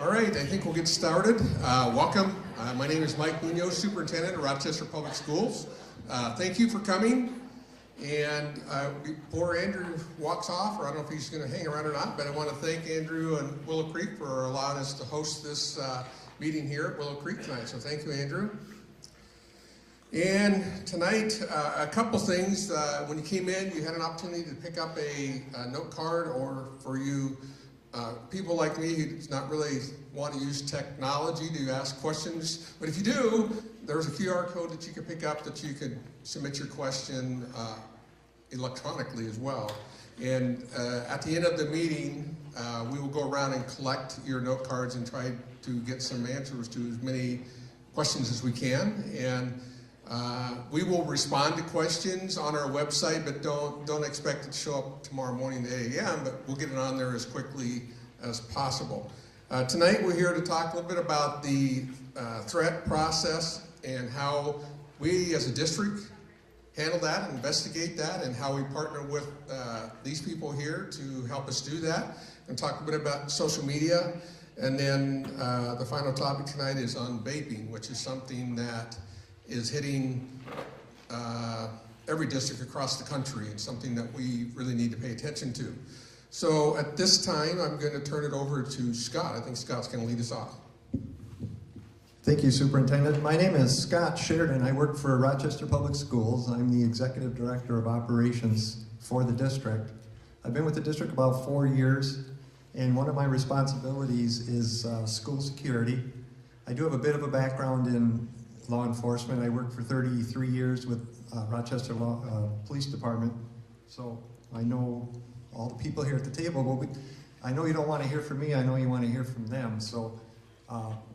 All right, I think we'll get started. Welcome. My name is Mike Munoz, Superintendent of Rochester Public Schools. Thank you for coming. And before Andrew walks off, or I don't know if he's going to hang around or not, but I want to thank Andrew and Willow Creek for allowing us to host this meeting here at Willow Creek tonight. So thank you, Andrew. And tonight, a couple things. When you came in, you had an opportunity to pick up a note card, or for you people like me who do not really want to use technology to ask questions. But if you do, there's a QR code that you can pick up that you could submit your question electronically as well. And at the end of the meeting, we will go around and collect your note cards and try to get some answers to as many questions as we can. And we will respond to questions on our website, but don't expect it to show up tomorrow morning at 8 a.m., but we'll get it on there as quickly as possible. Tonight we're here to talk a little bit about the threat process and how we as a district handle that, investigate that, and how we partner with these people here to help us do that, and talk a bit about social media. And then the final topic tonight is on vaping, which is something that is hitting every district across the country, and something that we really need to pay attention to. So at this time, I'm going to turn it over to Scott. I think Scott's going to lead us off. Thank you, Superintendent. My name is Scott Sheridan. I work for Rochester Public Schools. I'm the Executive Director of Operations for the district. I've been with the district about 4 years, and one of my responsibilities is school security. I do have a bit of a background in law enforcement. I worked for 33 years with Rochester Police Department, so I know all the people here at the table. But I know you don't want to hear from me, I know you want to hear from them. So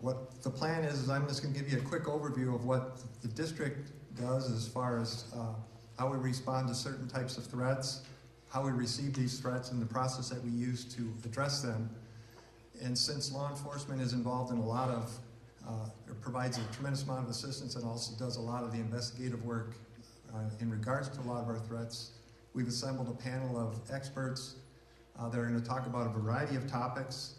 what the plan is I'm just going to give you a quick overview of what the district does as far as how we respond to certain types of threats, how we receive these threats, and the process that we use to address them. And since law enforcement is involved in a lot of it provides a tremendous amount of assistance and also does a lot of the investigative work in regards to a lot of our threats, we've assembled a panel of experts that are going to talk about a variety of topics.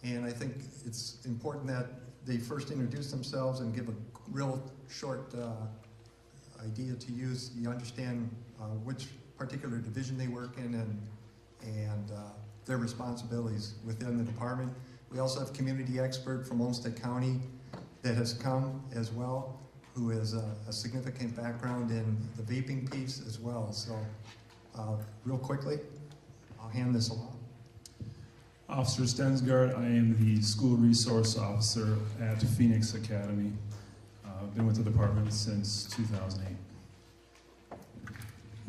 And I think it's important that they first introduce themselves and give a real short idea to use. You understand which particular division they work in and their responsibilities within the department. We also have a community expert from Olmsted County that has come as well, who has a significant background in the vaping piece as well. So real quickly, I'll hand this along. Officer Stensgaard, I am the School Resource Officer at Phoenix Academy. I've been with the department since 2008.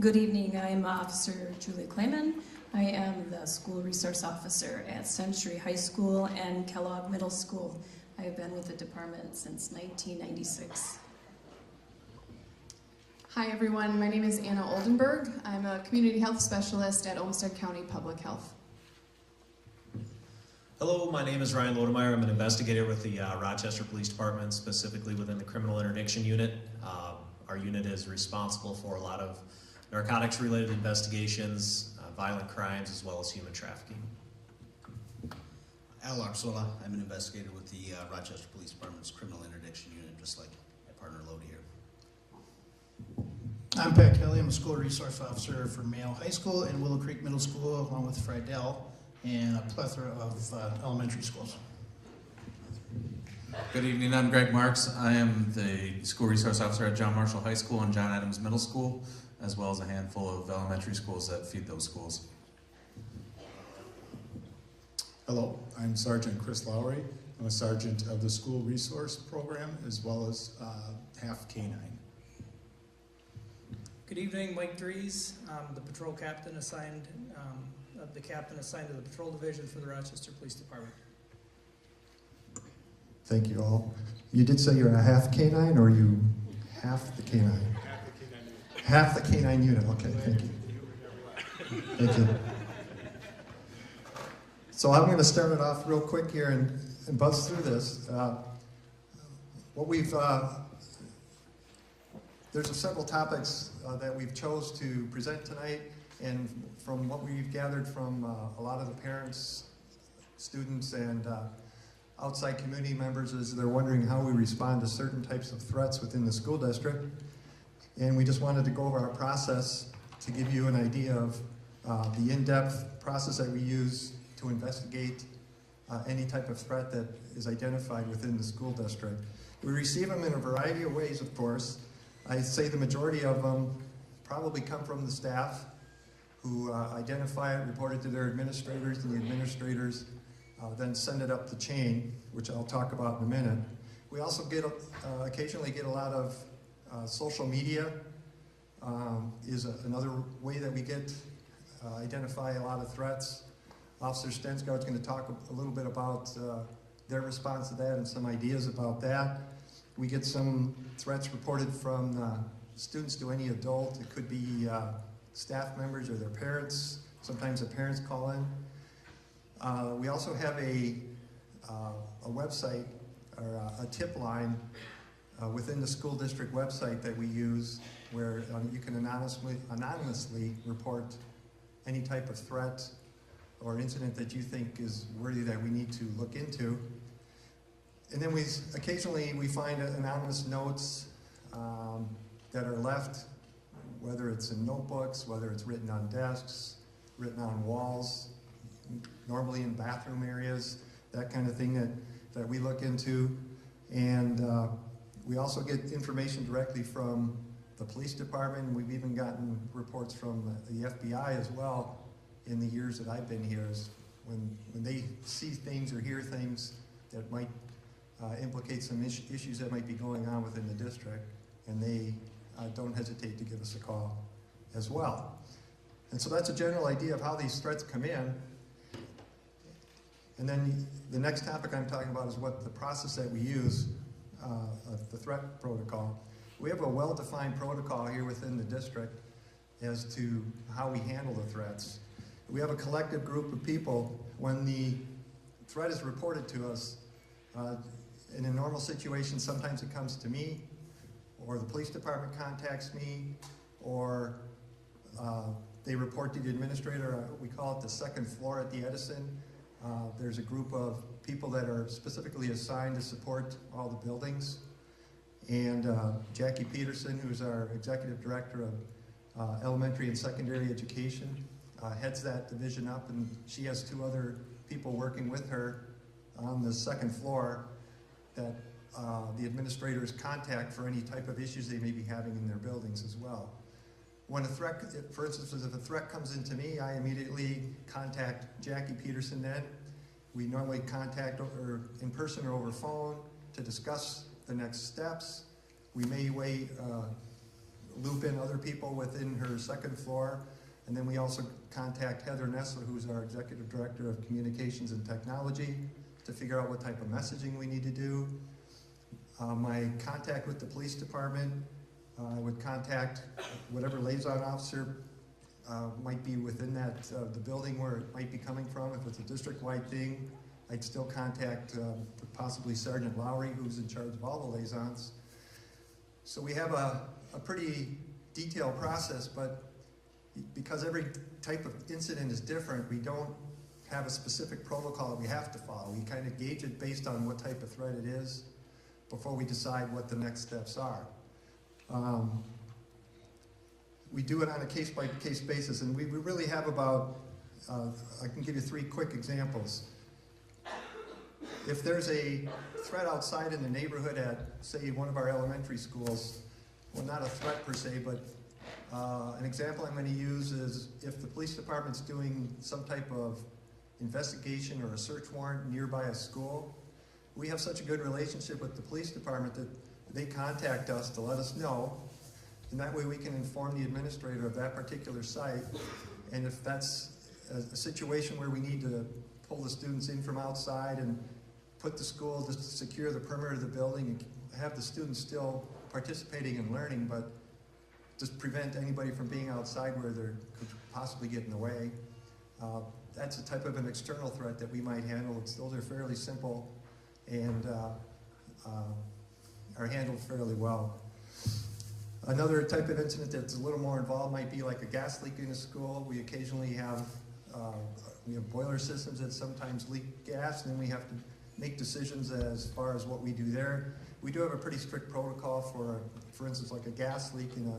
Good evening, I'm Officer Julie Clayman. I am the School Resource Officer at Century High School and Kellogg Middle School. I have been with the department since 1996. Hi everyone, my name is Anna Oldenburg. I'm a Community Health Specialist at Olmsted County Public Health. Hello, my name is Ryan Lodemeyer. I'm an investigator with the Rochester Police Department, specifically within the Criminal Interdiction Unit. Our unit is responsible for a lot of narcotics-related investigations, violent crimes, as well as human trafficking. Al Arsola, I'm an investigator with the Rochester Police Department's Criminal Interdiction Unit, just like my partner Lodi here. I'm Pat Kelly. I'm a School Resource Officer for Mayo High School and Willow Creek Middle School, along with Friedel, and a plethora of elementary schools. Good evening, I'm Greg Marks. I am the School Resource Officer at John Marshall High School and John Adams Middle School, as well as a handful of elementary schools that feed those schools. Hello, I'm Sergeant Chris Lowry. I'm a sergeant of the School Resource Program, as well as half K-9. Good evening, Mike Dries. I'm the patrol captain assigned, to the patrol division for the Rochester Police Department. Thank you all. You did say you're a half K-9, or you half the K-9? Half the K-9 unit. Okay, thank you. Thank you. So I'm going to start it off real quick here and buzz through this. There's several topics that we've chose to present tonight, and from what we've gathered from a lot of the parents, students, and outside community members as they're wondering how we respond to certain types of threats within the school district. And we just wanted to go over our process to give you an idea of the in-depth process that we use to investigate any type of threat that is identified within the school district. We receive them in a variety of ways, of course. I'd say the majority of them probably come from the staff who identify it, report it to their administrators, and the administrators then send it up the chain, which I'll talk about in a minute. We also occasionally get a lot of social media is another way that we identify a lot of threats. Officer Stensgaard is going to talk a little bit about their response to that and some ideas about that. We get some threats reported from students to any adult. It could be staff members or their parents. Sometimes the parents call in. We also have a website or a tip line within the school district website that we use where you can anonymously report any type of threat or incident that you think is worthy that we need to look into. And then occasionally we find anonymous notes that are left, whether it's in notebooks, whether it's written on desks, written on walls, normally in bathroom areas, that kind of thing that we look into. And we also get information directly from the police department. We've even gotten reports from the FBI as well in the years that I've been here, when they see things or hear things that might implicate some issues that might be going on within the district, and they don't hesitate to give us a call as well. And so that's a general idea of how these threats come in. And then the next topic I'm talking about is what the process that we use, the threat protocol. We have a well-defined protocol here within the district as to how we handle the threats. We have a collective group of people. When the threat is reported to us, in a normal situation, sometimes it comes to me, or the police department contacts me, or they report to the administrator. We call it the second floor at the Edison. There's a group of people that are specifically assigned to support all the buildings. And Jackie Peterson, who's our executive director of elementary and secondary education, heads that division up, and she has two other people working with her on the second floor that the administrators contact for any type of issues they may be having in their buildings as well. When a threat, for instance, if a threat comes into me, I immediately contact Jackie Peterson then. We normally contact in person or over phone to discuss the next steps. We may loop in other people within her second floor. And then we also contact Heather Nessler, who's our Executive Director of Communications and Technology, to figure out what type of messaging we need to do. My contact with the police department, I would contact whatever liaison officer might be within the building where it might be coming from. If it's a district-wide thing, I'd still contact possibly Sergeant Lowry, who's in charge of all the liaisons. So we have a pretty detailed process, but because every type of incident is different, we don't have a specific protocol that we have to follow. We kind of gauge it based on what type of threat it is before we decide what the next steps are. We do it on a case-by-case basis, and we really have about, I can give you 3 quick examples. If there's a threat outside in the neighborhood at, say, one of our elementary schools, well, not a threat per se, but an example I'm going to use is if the police department's doing some type of investigation or a search warrant nearby a school, we have such a good relationship with the police department that they contact us to let us know, and that way we can inform the administrator of that particular site. And if that's a situation where we need to pull the students in from outside and put the school to secure the perimeter of the building and have the students still participating and learning, but just prevent anybody from being outside where they could possibly get in the way. That's a type of an external threat that we might handle. Those are fairly simple and are handled fairly well. Another type of incident that's a little more involved might be like a gas leak in a school. We occasionally have boiler systems that sometimes leak gas, and then we have to make decisions as far as what we do there. We do have a pretty strict protocol for instance, like a gas leak in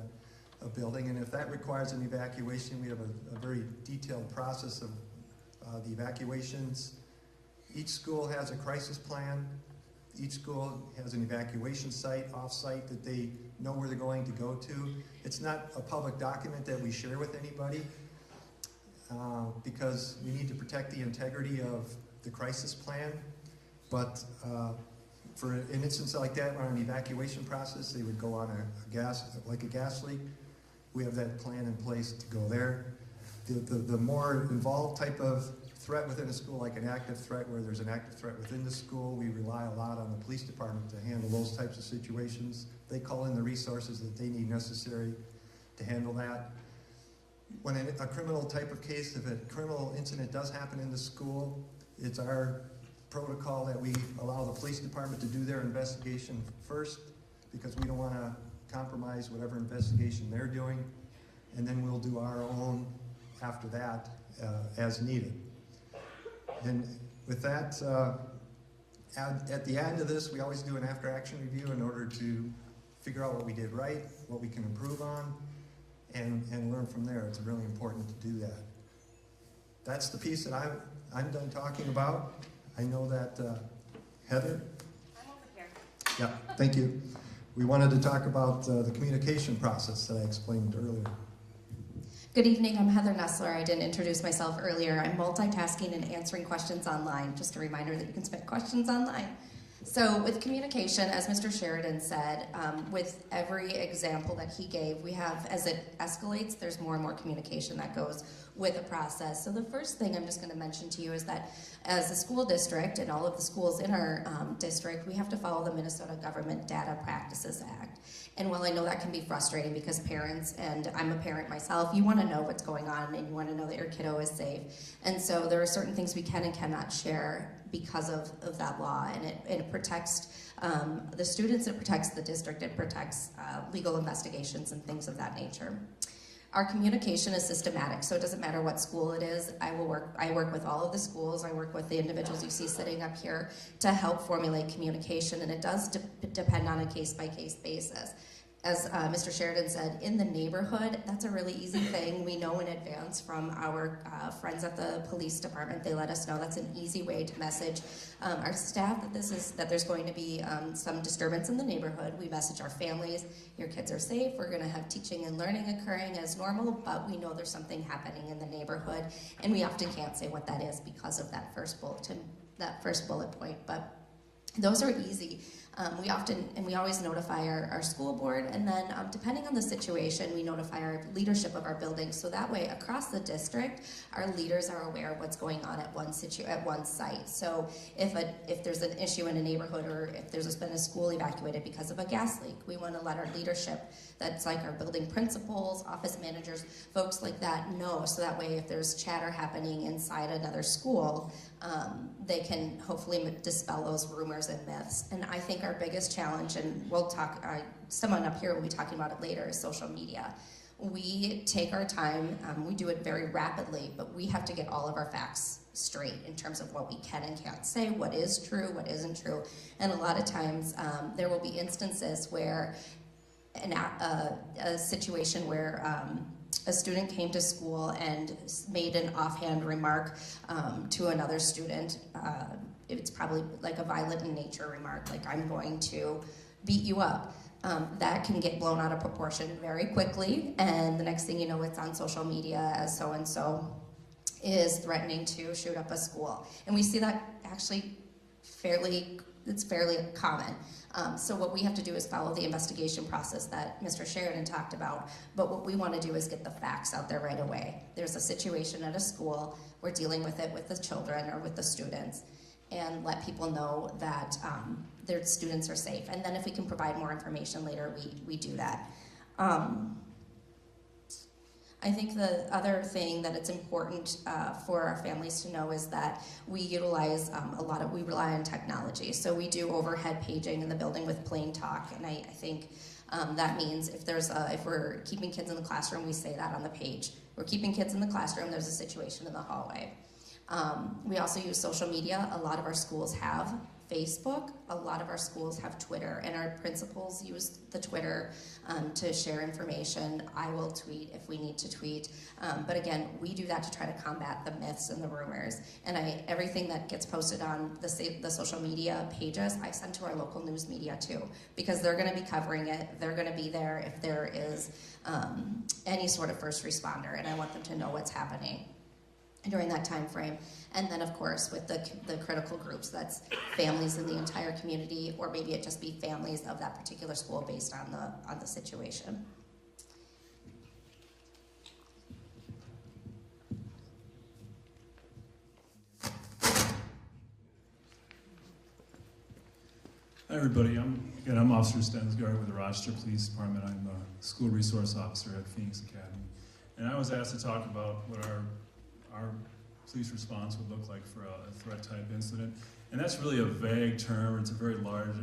a building, and if that requires an evacuation, we have a very detailed process of the evacuations. Each school has a crisis plan. Each school has an evacuation site, off-site, that they know where they're going to go to. It's not a public document that we share with anybody because we need to protect the integrity of the crisis plan. But for an instance like that, on an evacuation process, they would go on a gas leak. We have that plan in place to go there. The more involved type of threat within a school, like an active threat, where there's an active threat within the school, we rely a lot on the police department to handle those types of situations. They call in the resources that they need necessary to handle that. When a criminal type of case, if a criminal incident does happen in the school, it's our protocol that we allow the police department to do their investigation first, because we don't want to compromise whatever investigation they're doing, and then we'll do our own after that as needed. And with that, at the end of this, we always do an after-action review in order to figure out what we did right, what we can improve on, and learn from there. It's really important to do that. That's the piece that I'm done talking about. I know that Heather? I'm over here. Yeah, thank you. We wanted to talk about the communication process that I explained earlier. Good evening, I'm Heather Nessler. I didn't introduce myself earlier. I'm multitasking and answering questions online. Just a reminder that you can submit questions online. So with communication, as Mr. Sheridan said, with every example that he gave, we have, as it escalates, there's more and more communication that goes with a process. So the first thing I'm just going to mention to you is that as a school district and all of the schools in our district, we have to follow the Minnesota Government Data Practices Act. And while I know that can be frustrating because parents, and I'm a parent myself, you want to know what's going on and you want to know that your kiddo is safe. And so there are certain things we can and cannot share because of that law, and it protects the students, it protects the district, it protects legal investigations and things of that nature. Our communication is systematic, so it doesn't matter what school it is. I work with all of the schools. I work with the individuals you see sitting up here to help formulate communication, and it does depend on a case-by-case basis. As Mr. Sheridan said, in the neighborhood, that's a really easy thing. We know in advance from our friends at the police department. They let us know that's an easy way to message our staff that there's going to be some disturbance in the neighborhood. We message our families, your kids are safe, we're going to have teaching and learning occurring as normal, but we know there's something happening in the neighborhood, and we often can't say what that is because of that first bullet point, but those are easy. We always notify our school board, and then depending on the situation, we notify our leadership of our building. So that way, across the district, our leaders are aware of what's going on at one site. So if there's an issue in a neighborhood, or if there's been a school evacuated because of a gas leak, we want to let our leadership, that's like our building principals, office managers, folks like that, know. So that way, if there's chatter happening inside another school, they can hopefully dispel those rumors and myths. And I think our biggest challenge, and we'll talk, someone up here will be talking about it later, is social media. We take our time, we do it very rapidly, but we have to get all of our facts straight in terms of what we can and can't say, what is true, what isn't true. And a lot of times there will be instances where a situation where a student came to school and made an offhand remark to another student. It's probably like a violent in nature remark, like I'm going to beat you up. That can get blown out of proportion very quickly, and the next thing you know, it's on social media as so-and-so is threatening to shoot up a school. And we see that actually it's fairly common. So what we have to do is follow the investigation process that Mr. Sheridan talked about, but what we want to do is get the facts out there right away. There's a situation at a school, we're dealing with it with the children or with the students, and let people know that their students are safe. And then if we can provide more information later, we do that. I think the other thing that it's important for our families to know is that we utilize we rely on technology. So we do overhead paging in the building with plain talk, and I think that means if we're keeping kids in the classroom, we say that on the page. We're keeping kids in the classroom, there's a situation in the hallway. We also use social media. A lot of our schools have Facebook. A lot of our schools have Twitter, and our principals use the Twitter to share information. I will tweet if we need to tweet. But again, we do that to try to combat the myths and the rumors. And everything that gets posted on the social media pages, I send to our local news media too, because they're going to be covering it. They're going to be there if there is any sort of first responder, and I want them to know what's happening during that time frame. And then of course with the critical groups, that's families in the entire community, or maybe it just be families of that particular school based on the situation. Hi everybody, I'm Officer Stensgaard with the Rochester Police Department. I'm a school resource officer at Phoenix Academy. And I was asked to talk about what our police response would look like for a threat type incident. And that's really a vague term. It's a very large,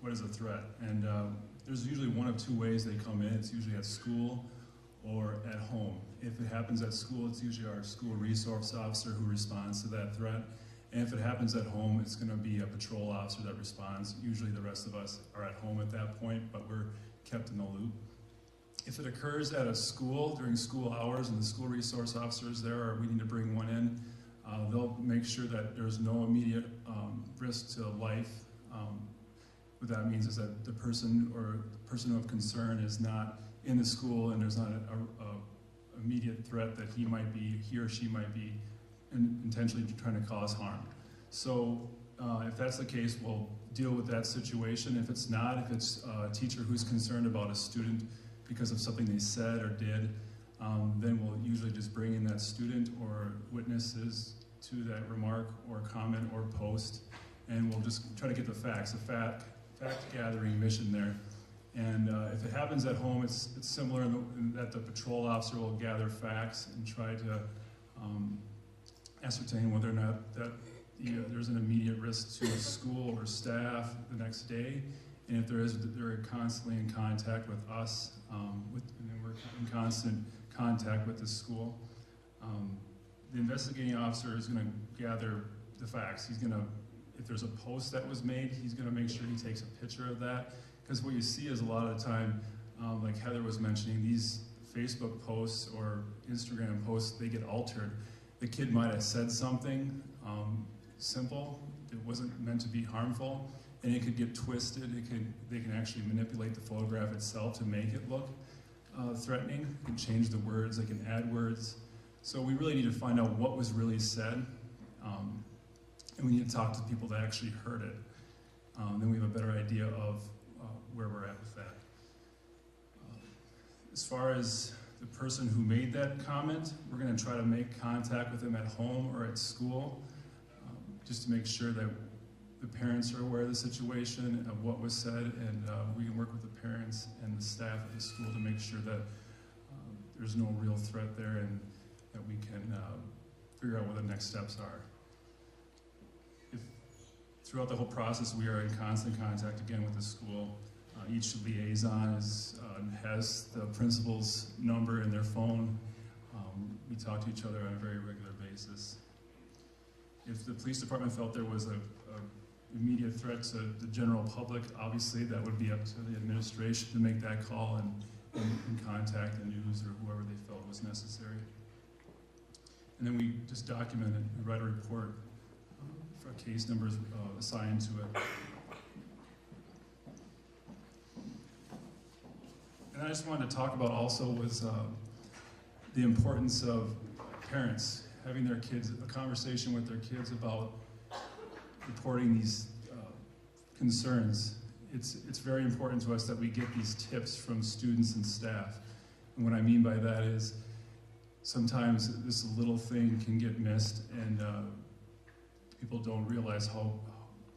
what is a threat? And there's usually one of two ways they come in. It's usually at school or at home. If it happens at school, it's usually our school resource officer who responds to that threat. And if it happens at home, it's going to be a patrol officer that responds. Usually the rest of us are at home at that point, but we're kept in the loop. If it occurs at a school during school hours and the school resource officers there are waiting to bring one in, they'll make sure that there's no immediate risk to life. What that means is that the person or person of concern is not in the school and there's not an immediate threat that he or she might be intentionally trying to cause harm. So if that's the case, we'll deal with that situation. If it's not, if it's a teacher who's concerned about a student because of something they said or did, then we'll usually just bring in that student or witnesses to that remark or comment or post, and we'll just try to get the facts, a fact-gathering mission there. And if it happens at home, it's similar in that the patrol officer will gather facts and try to ascertain whether or not that there's an immediate risk to school or staff the next day. And if there is, they're constantly in contact with us, and we're in constant contact with the school. The investigating officer is going to gather the facts. He's going to, if there's a post that was made, he's going to make sure he takes a picture of that. Because what you see is a lot of the time, like Heather was mentioning, these Facebook posts or Instagram posts, they get altered. The kid might have said something simple, it wasn't meant to be harmful, and it could get twisted. They can actually manipulate the photograph itself to make it look threatening. They can change the words, they can add words. So we really need to find out what was really said, and we need to talk to people that actually heard it. Then we have a better idea of where we're at with that. As far as the person who made that comment, we're going to try to make contact with them at home or at school, just to make sure that the parents are aware of the situation, of what was said, and we can work with the parents and the staff at the school to make sure that there's no real threat there and that we can figure out what the next steps are. Throughout the whole process, we are in constant contact again with the school. Each liaison has the principal's number in their phone. We talk to each other on a very regular basis. If the police department felt there was an immediate threat to the general public, obviously that would be up to the administration to make that call and contact the news or whoever they felt was necessary. And then we just document it, we write a report for case numbers assigned to it. And I just wanted to talk about also was the importance of parents having their kids, a conversation with their kids about reporting these concerns. It's very important to us that we get these tips from students and staff. And what I mean by that is sometimes this little thing can get missed, and people don't realize how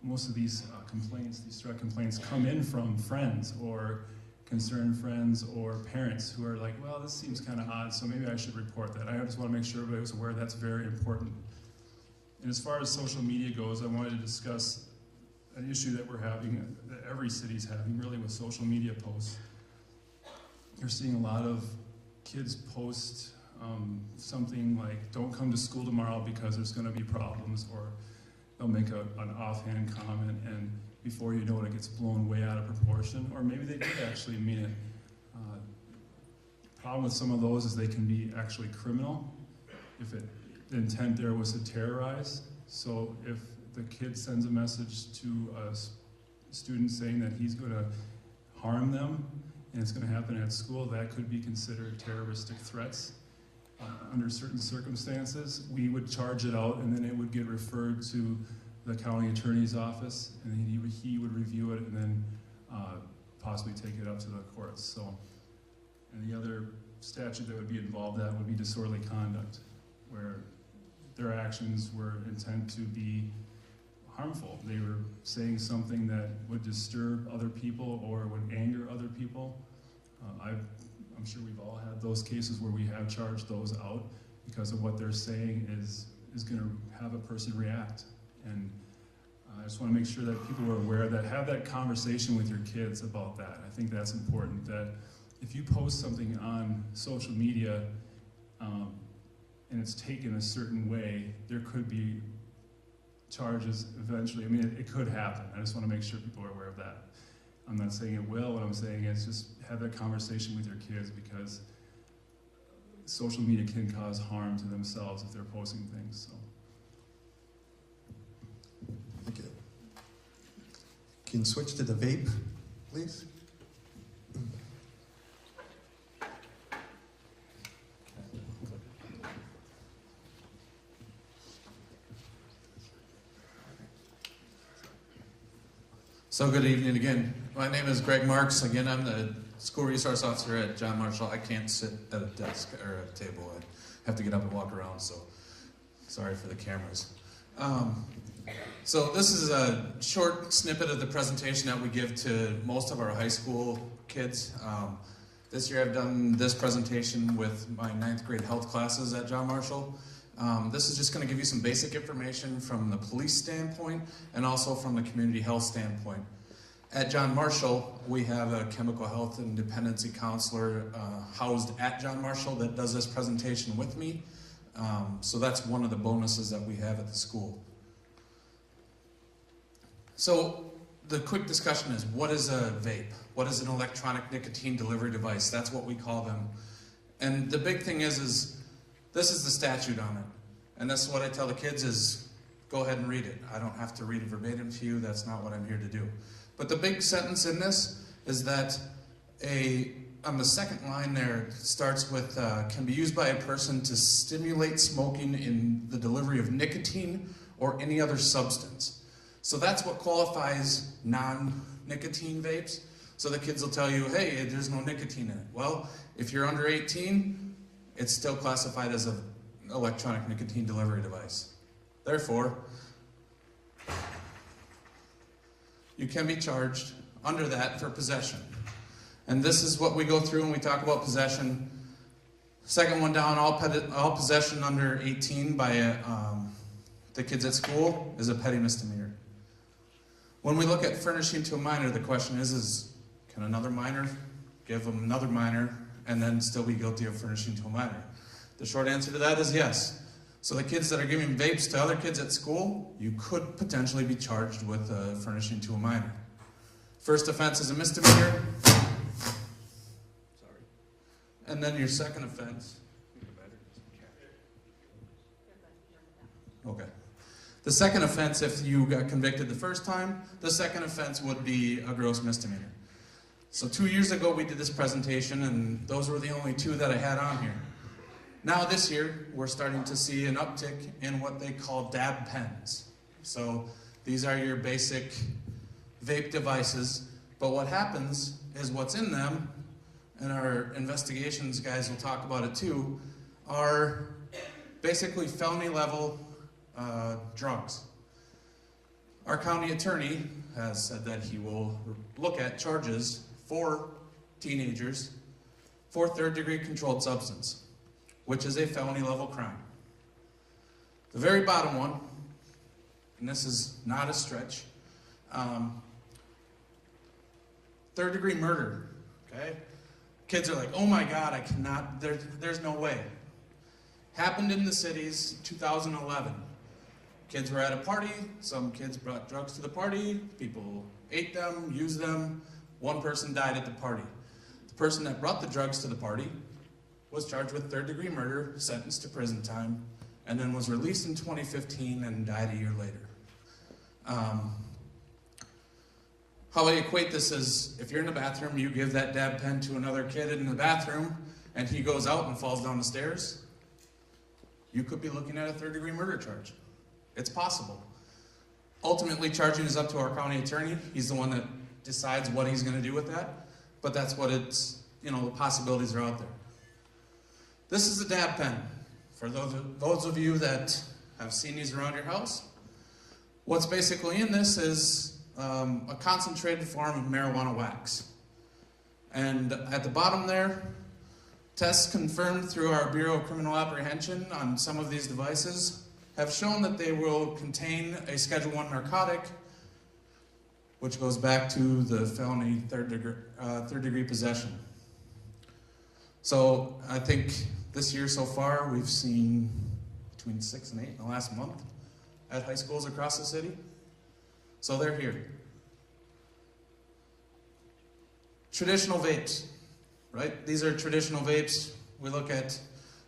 most of these complaints, these threat complaints, come in from friends or concerned friends or parents who are like, well, this seems kind of odd, so maybe I should report that. I just want to make sure everybody was aware that's very important. And as far as social media goes, I wanted to discuss an issue that we're having, that every city's having, really, with social media posts. You're seeing a lot of kids post something like, don't come to school tomorrow because there's going to be problems, or they'll make an offhand comment, and before you know it, it gets blown way out of proportion, or maybe they did actually mean it. The problem with some of those is they can be actually criminal if the intent there was to terrorize. So if the kid sends a message to a student saying that he's going to harm them, and it's going to happen at school, that could be considered terroristic threats. Under certain circumstances, we would charge it out, and then it would get referred to the county attorney's office, and he would review it, and then possibly take it up to the courts. So, and the other statute that would be involved in that would be disorderly conduct, where their actions were intended to be harmful. They were saying something that would disturb other people or would anger other people. I'm sure we've all had those cases where we have charged those out because of what they're saying is going to have a person react. And I just want to make sure that people are aware of that. Have that conversation with your kids about that. I think that's important, that if you post something on social media and it's taken a certain way, there could be charges eventually. I mean, it could happen. I just want to make sure people are aware of that. I'm not saying it will. What I'm saying is just have that conversation with your kids, because social media can cause harm to themselves if they're posting things. So. Thank you. Can you switch to the vape, please? So good evening again. My name is Greg Marks. Again, I'm the school resource officer at John Marshall. I can't sit at a desk or a table. I have to get up and walk around, so sorry for the cameras. So this is a short snippet of the presentation that we give to most of our high school kids. This year I've done this presentation with my 9th grade health classes at John Marshall. This is just going to give you some basic information from the police standpoint and also from the community health standpoint. At John Marshall, we have a chemical health and dependency counselor housed at John Marshall that does this presentation with me. So that's one of the bonuses that we have at the school. So the quick discussion is, what is a vape? What is an electronic nicotine delivery device? That's what we call them. And the big thing is this is the statute on it. And that's what I tell the kids is, go ahead and read it. I don't have to read it verbatim to you. That's not what I'm here to do. But the big sentence in this is that on the second line there, it starts with, can be used by a person to stimulate smoking in the delivery of nicotine or any other substance. So that's what qualifies non-nicotine vapes. So the kids will tell you, hey, there's no nicotine in it. Well, if you're under 18, it's still classified as an electronic nicotine delivery device. Therefore, you can be charged under that for possession. And this is what we go through when we talk about possession. Second one down, all possession under 18 by the kids at school is a petty misdemeanor. When we look at furnishing to a minor, the question is can another minor give them another minor and then still be guilty of furnishing to a minor? The short answer to that is yes. So the kids that are giving vapes to other kids at school, you could potentially be charged with furnishing to a minor. First offense is a misdemeanor. Sorry. And then your second offense. Okay. The second offense, if you got convicted the first time, the second offense would be a gross misdemeanor. So 2 years ago we did this presentation, and those were the only two that I had on here. Now this year, we're starting to see an uptick in what they call dab pens. So these are your basic vape devices, but what happens is what's in them, and our investigations guys will talk about it too, are basically felony level drugs. Our county attorney has said that he will look at charges for teenagers for third-degree controlled substance, which is a felony level crime. The very bottom one, and this is not a stretch, third-degree murder, okay? Kids are like, oh my God, I cannot, there's no way. Happened in the cities 2011. Kids were at a party, some kids brought drugs to the party, people ate them, used them, one person died at the party. The person that brought the drugs to the party was charged with third-degree murder, sentenced to prison time, and then was released in 2015 and died a year later. How I equate this is, if you're in the bathroom, you give that dab pen to another kid in the bathroom, and he goes out and falls down the stairs, you could be looking at a third-degree murder charge. It's possible. Ultimately, charging is up to our county attorney. He's the one that decides what he's going to do with that, but that's what it's, the possibilities are out there. This is a dab pen. For those of you that have seen these around your house, what's basically in this is a concentrated form of marijuana wax. And at the bottom there, tests confirmed through our Bureau of Criminal Apprehension on some of these devices have shown that they will contain a Schedule I narcotic, which goes back to the felony third-degree possession. So I think this year so far we've seen between 6 and 8 in the last month at high schools across the city. So they're here. Traditional vapes, right? These are traditional vapes. We look at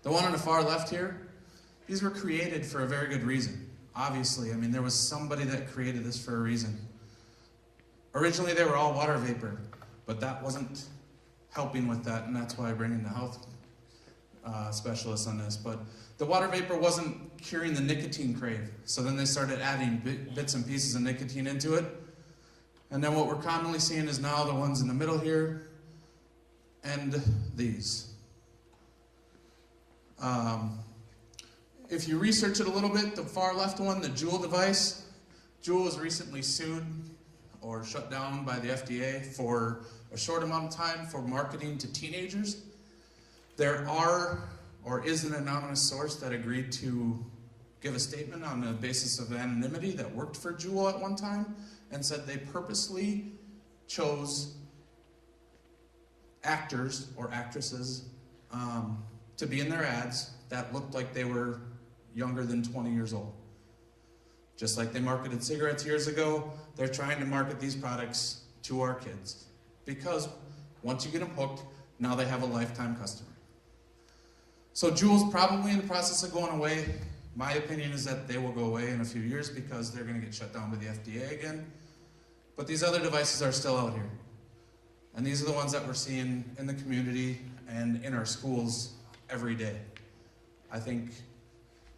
the one on the far left here. These were created for a very good reason. Obviously, there was somebody that created this for a reason. Originally, they were all water vapor, but that wasn't helping with that, and that's why I bring in the health specialists on this. But the water vapor wasn't curing the nicotine crave, so then they started adding bits and pieces of nicotine into it. And then what we're commonly seeing is now the ones in the middle here, and these. If you research it a little bit, the far left one, the Juul device, Juul was recently sued or shut down by the FDA for a short amount of time for marketing to teenagers. There is an anonymous source that agreed to give a statement on the basis of anonymity that worked for Juul at one time and said they purposely chose actors or actresses to be in their ads that looked like they were younger than 20 years old. Just like they marketed cigarettes years ago, they're trying to market these products to our kids. Because once you get them hooked, now they have a lifetime customer. So Juul's probably in the process of going away. My opinion is that they will go away in a few years because they're going to get shut down by the FDA again. But these other devices are still out here. And these are the ones that we're seeing in the community and in our schools every day. I think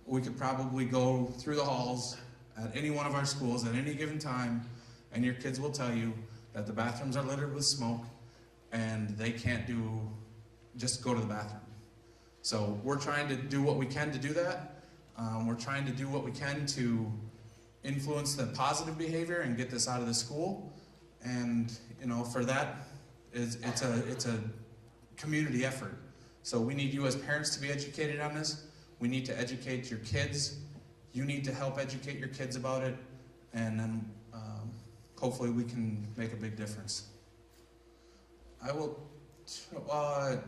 we could probably go through the halls at any one of our schools at any given time, and your kids will tell you that the bathrooms are littered with smoke and they can't just go to the bathroom. So we're trying to do what we can to do that. We're trying to do what we can to influence the positive behavior and get this out of the school. And for that, it's a community effort. So we need you as parents to be educated on this. We need to educate your kids. You need to help educate your kids about it. And then hopefully we can make a big difference.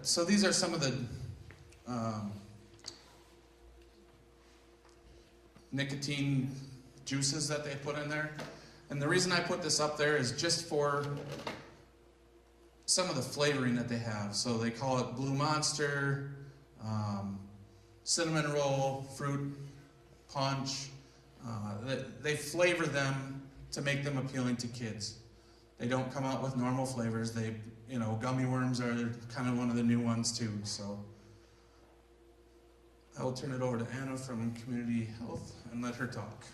So these are some of the nicotine juices that they put in there. And the reason I put this up there is just for some of the flavoring that they have. So they call it Blue Monster, cinnamon roll, fruit punch. They flavor them to make them appealing to kids. They don't come out with normal flavors. Gummy worms are kind of one of the new ones too. So I will turn it over to Anna from Community Health and let her talk.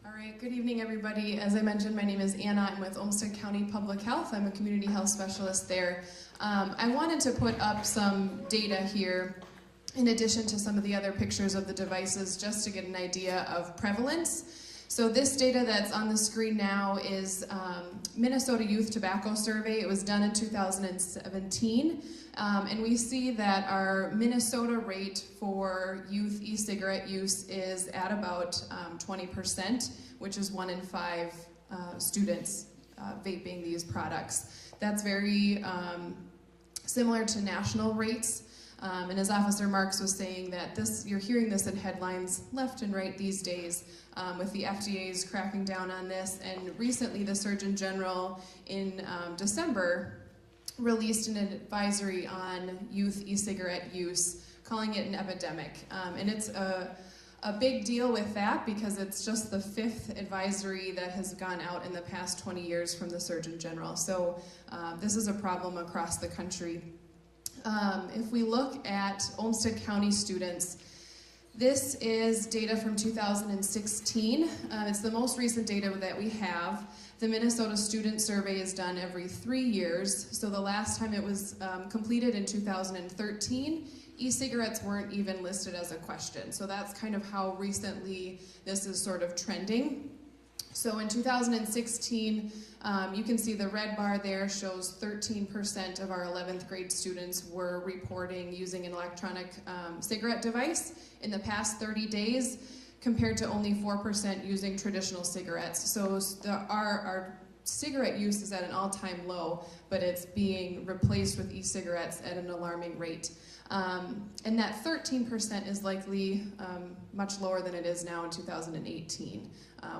All right, good evening, everybody. As I mentioned, my name is Anna. I'm with Olmsted County Public Health. I'm a community health specialist there. I wanted to put up some data here in addition to some of the other pictures of the devices just to get an idea of prevalence. So this data that's on the screen now is Minnesota Youth Tobacco Survey. It was done in 2017. And we see that our Minnesota rate for youth e-cigarette use is at about 20%, which is 1 in 5 students vaping these products. That's very similar to national rates. And as Officer Marks was saying, that you're hearing this in headlines left and right these days, with the FDA's cracking down on this. And recently, the Surgeon General in December released an advisory on youth e-cigarette use, calling it an epidemic. And it's a big deal with that because it's just the 5th advisory that has gone out in the past 20 years from the Surgeon General. So this is a problem across the country. If we look at Olmsted County students, this is data from 2016. It's the most recent data that we have. The Minnesota Student Survey is done every 3 years. So the last time it was completed in 2013, e-cigarettes weren't even listed as a question. So that's kind of how recently this is sort of trending. So in 2016, you can see the red bar there shows 13% of our 11th grade students were reporting using an electronic cigarette device in the past 30 days, compared to only 4% using traditional cigarettes. So our cigarette use is at an all-time low, but it's being replaced with e-cigarettes at an alarming rate. And that 13% is likely much lower than it is now in 2018.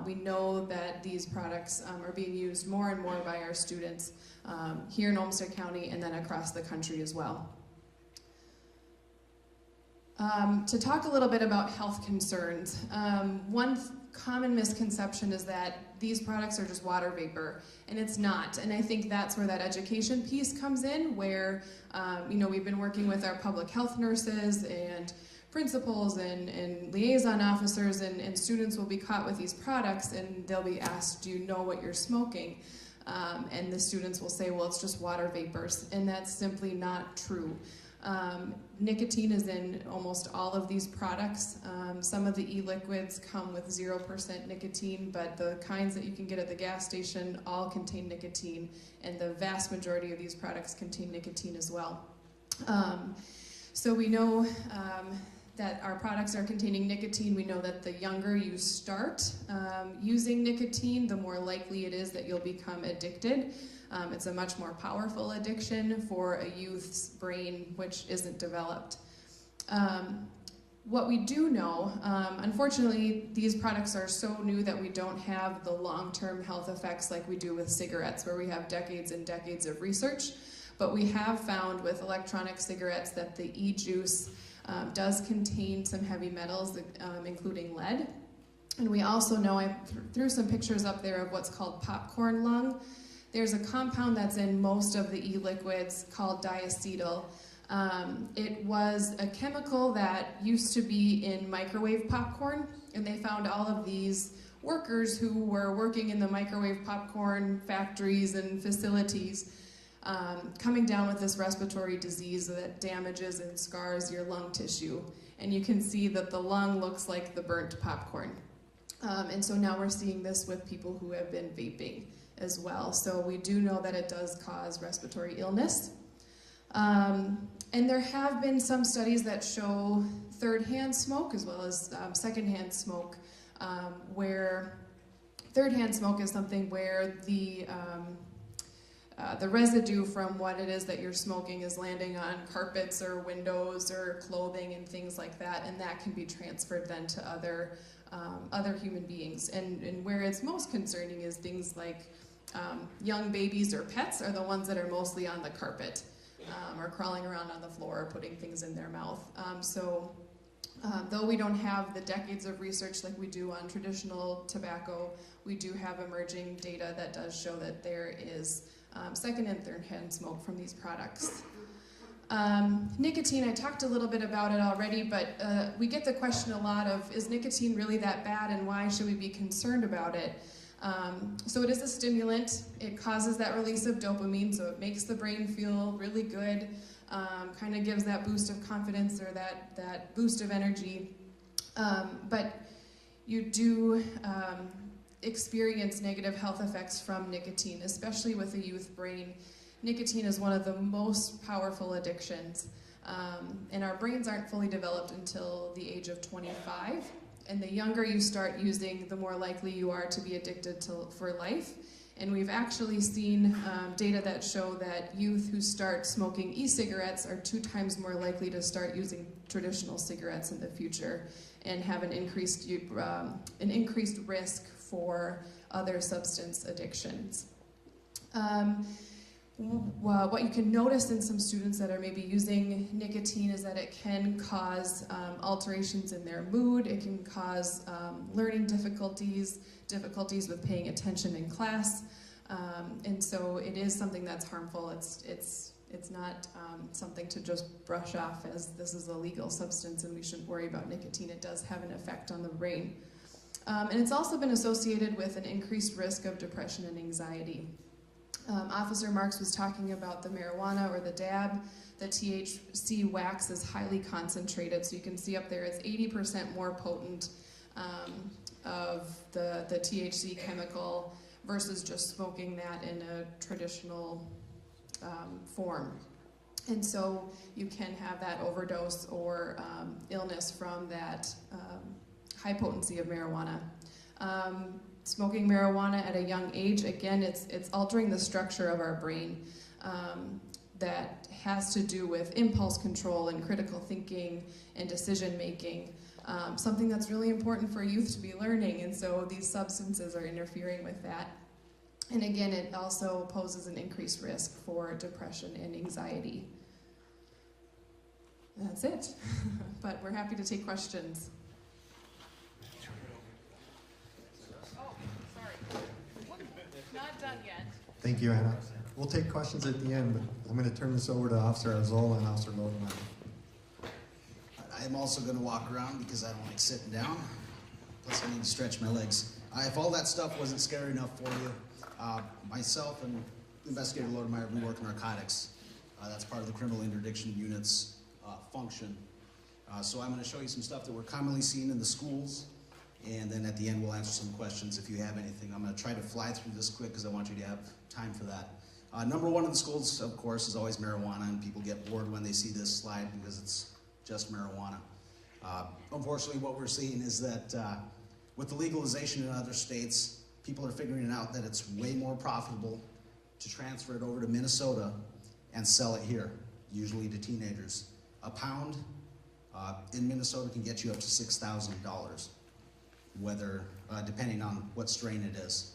We know that these products are being used more and more by our students here in Olmsted County and then across the country as well. To talk a little bit about health concerns, one common misconception is that these products are just water vapor, and it's not. And I think that's where that education piece comes in, where we've been working with our public health nurses and principals and liaison officers, and students will be caught with these products and they'll be asked, do you know what you're smoking? And the students will say, well, it's just water vapors, and that's simply not true. Nicotine is in almost all of these products. Some of the e-liquids come with 0% nicotine, but the kinds that you can get at the gas station all contain nicotine, and the vast majority of these products contain nicotine as well. So we know that our products are containing nicotine. We know that the younger you start using nicotine, the more likely it is that you'll become addicted. It's a much more powerful addiction for a youth's brain, which isn't developed. What we do know, unfortunately, these products are so new that we don't have the long-term health effects like we do with cigarettes, where we have decades and decades of research. But we have found with electronic cigarettes that the e-juice does contain some heavy metals, including lead. And we also know, I threw some pictures up there of what's called popcorn lung. There's a compound that's in most of the e-liquids called diacetyl. It was a chemical that used to be in microwave popcorn, and they found all of these workers who were working in the microwave popcorn factories and facilities coming down with this respiratory disease that damages and scars your lung tissue. And you can see that the lung looks like the burnt popcorn. And so now we're seeing this with people who have been vaping as well. So we do know that it does cause respiratory illness. And there have been some studies that show third-hand smoke as well as second-hand smoke, where third-hand smoke is something where the residue from what it is that you're smoking is landing on carpets or windows or clothing and things like that, and that can be transferred then to other human beings. And where it's most concerning is things like young babies or pets are the ones that are mostly on the carpet or crawling around on the floor or putting things in their mouth. Though we don't have the decades of research like we do on traditional tobacco, we do have emerging data that does show that there is second and third hand smoke from these products. Nicotine, I talked a little bit about it already, but we get the question a lot of, is nicotine really that bad and why should we be concerned about it? So it is a stimulant. It causes that release of dopamine, so it makes the brain feel really good, kind of gives that boost of confidence or that boost of energy. But you do experience negative health effects from nicotine, especially with the youth brain. Nicotine is one of the most powerful addictions, and our brains aren't fully developed until the age of 25. And the younger you start using, the more likely you are to be addicted for life. And we've actually seen data that show that youth who start smoking e-cigarettes are 2 times more likely to start using traditional cigarettes in the future and have an increased risk for other substance addictions. What you can notice in some students that are maybe using nicotine is that it can cause alterations in their mood. It can cause learning difficulties with paying attention in class, and so it is something that's harmful. It's not something to just brush off as this is a legal substance and we shouldn't worry about nicotine. It does have an effect on the brain, and it's also been associated with an increased risk of depression and anxiety. Officer Marks was talking about the marijuana or the dab. The THC wax is highly concentrated, so you can see up there it's 80% more potent of the THC chemical versus just smoking that in a traditional form. And so you can have that overdose or illness from that high potency of marijuana. Smoking marijuana at a young age, again, it's altering the structure of our brain that has to do with impulse control and critical thinking and decision making, something that's really important for youth to be learning, and so these substances are interfering with that. And again, it also poses an increased risk for depression and anxiety. That's it, but we're happy to take questions. Not done yet. Thank you, Anna. We'll take questions at the end, but I'm going to turn this over to Officer Arzola and Officer Lodemeyer. I'm also going to walk around because I don't like sitting down. Plus, I need to stretch my legs. If all that stuff wasn't scary enough for you, myself and Investigator Lodemeyer, we work narcotics. That's part of the criminal interdiction unit's function. So I'm going to show you some stuff that we're commonly seen in the schools, and then at the end we'll answer some questions if you have anything. I'm going to try to fly through this quick because I want you to have time for that. Number one in the schools, of course, is always marijuana, and people get bored when they see this slide because it's just marijuana. Unfortunately, what we're seeing is that with the legalization in other states, people are figuring out that it's way more profitable to transfer it over to Minnesota and sell it here, usually to teenagers. A pound in Minnesota can get you up to $6,000, depending on what strain it is.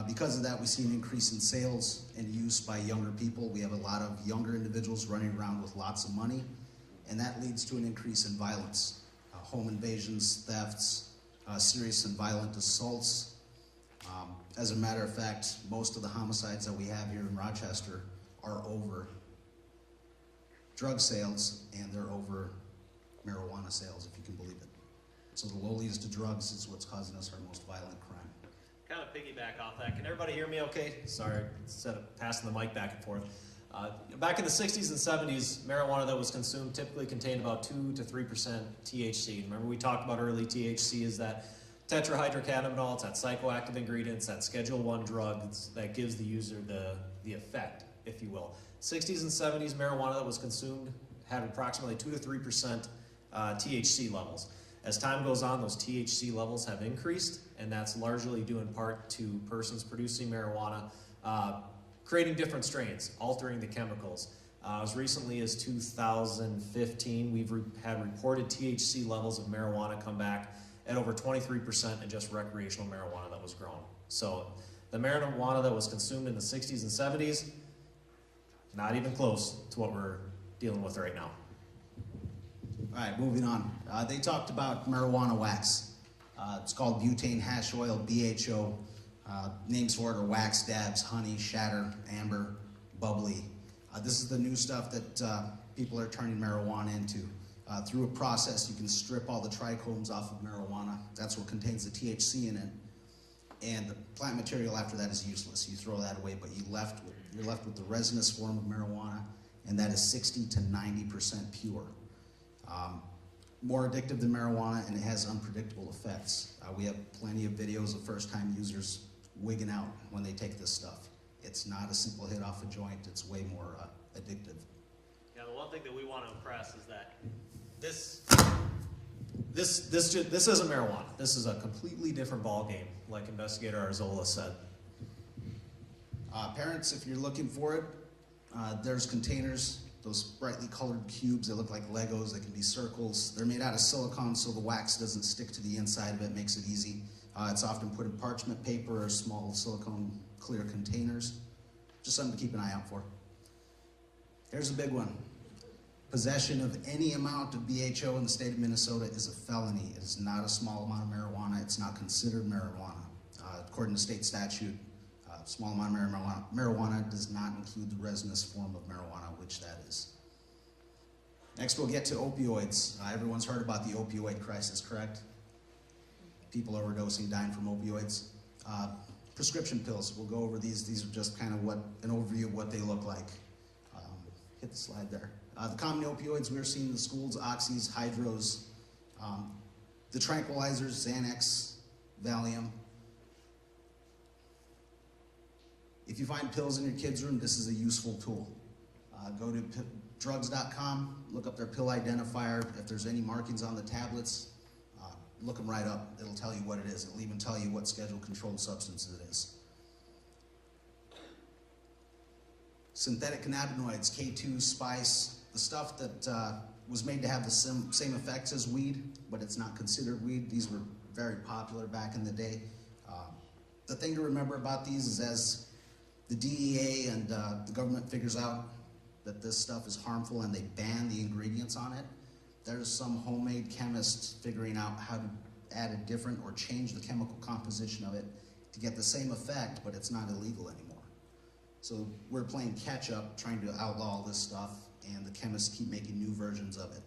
Because of that, we see an increase in sales and use by younger people. We have a lot of younger individuals running around with lots of money, and that leads to an increase in violence. Home invasions, thefts, serious and violent assaults. As a matter of fact, most of the homicides that we have here in Rochester are over drug sales, and they're over marijuana sales, if you can believe it. So the lowliest of drugs is what's causing us our most violent crime. Kind of piggyback off that. Can everybody hear me okay? Sorry, instead of passing the mic back and forth. Back in the 60s and 70s, marijuana that was consumed typically contained about 2 to 3% THC. Remember we talked about early THC is that tetrahydrocannabinol, it's that psychoactive ingredient, it's that Schedule I drug that gives the user the effect, if you will. 60s and 70s marijuana that was consumed had approximately 2 to 3% THC levels. As time goes on, those THC levels have increased, and that's largely due in part to persons producing marijuana creating different strains, altering the chemicals. As recently as 2015, we've had reported THC levels of marijuana come back at over 23% in just recreational marijuana that was grown. So the marijuana that was consumed in the 60s and 70s, not even close to what we're dealing with right now. All right, moving on. They talked about marijuana wax. It's called butane hash oil, BHO. Names for it are wax, dabs, honey, shatter, amber, bubbly. This is the new stuff that people are turning marijuana into. Through a process, you can strip all the trichomes off of marijuana. That's what contains the THC in it. And the plant material after that is useless. You throw that away, but you're left with the resinous form of marijuana, and that is 60 to 90% pure. More addictive than marijuana, and it has unpredictable effects. We have plenty of videos of first-time users wigging out when they take this stuff. It's not a simple hit off a joint. It's way more addictive. Yeah, the one thing that we want to impress is that this isn't marijuana. This is a completely different ball game, like Investigator Arzola said. Parents, if you're looking for it, there's containers, those brightly colored cubes that look like Legos. They can be circles. They're made out of silicone, so the wax doesn't stick to the inside of it, makes it easy. It's often put in parchment paper or small silicone clear containers. Just something to keep an eye out for. Here's a big one. Possession of any amount of BHO in the state of Minnesota is a felony. It is not a small amount of marijuana. It's not considered marijuana. According to state statute, small amount of marijuana does not include the resinous form of marijuana, which that is. Next, we'll get to opioids. Everyone's heard about the opioid crisis, correct? People overdosing, dying from opioids. Prescription pills, we'll go over these. These are just kind of an overview of what they look like. Hit the slide there. The common opioids we're seeing in the schools, oxys, hydros, the tranquilizers, Xanax, Valium. If you find pills in your kid's room, this is a useful tool. Go to drugs.com, look up their pill identifier. If there's any markings on the tablets, look them right up. It'll tell you what it is. It'll even tell you what schedule controlled substance it is. Synthetic cannabinoids, K2, spice, the stuff that was made to have the same effects as weed, but it's not considered weed. These were very popular back in the day. The thing to remember about these is as the DEA and the government figures out that this stuff is harmful and they ban the ingredients on it, there's some homemade chemist figuring out how to add a different or change the chemical composition of it to get the same effect, but it's not illegal anymore. So we're playing catch up, trying to outlaw all this stuff, and the chemists keep making new versions of it.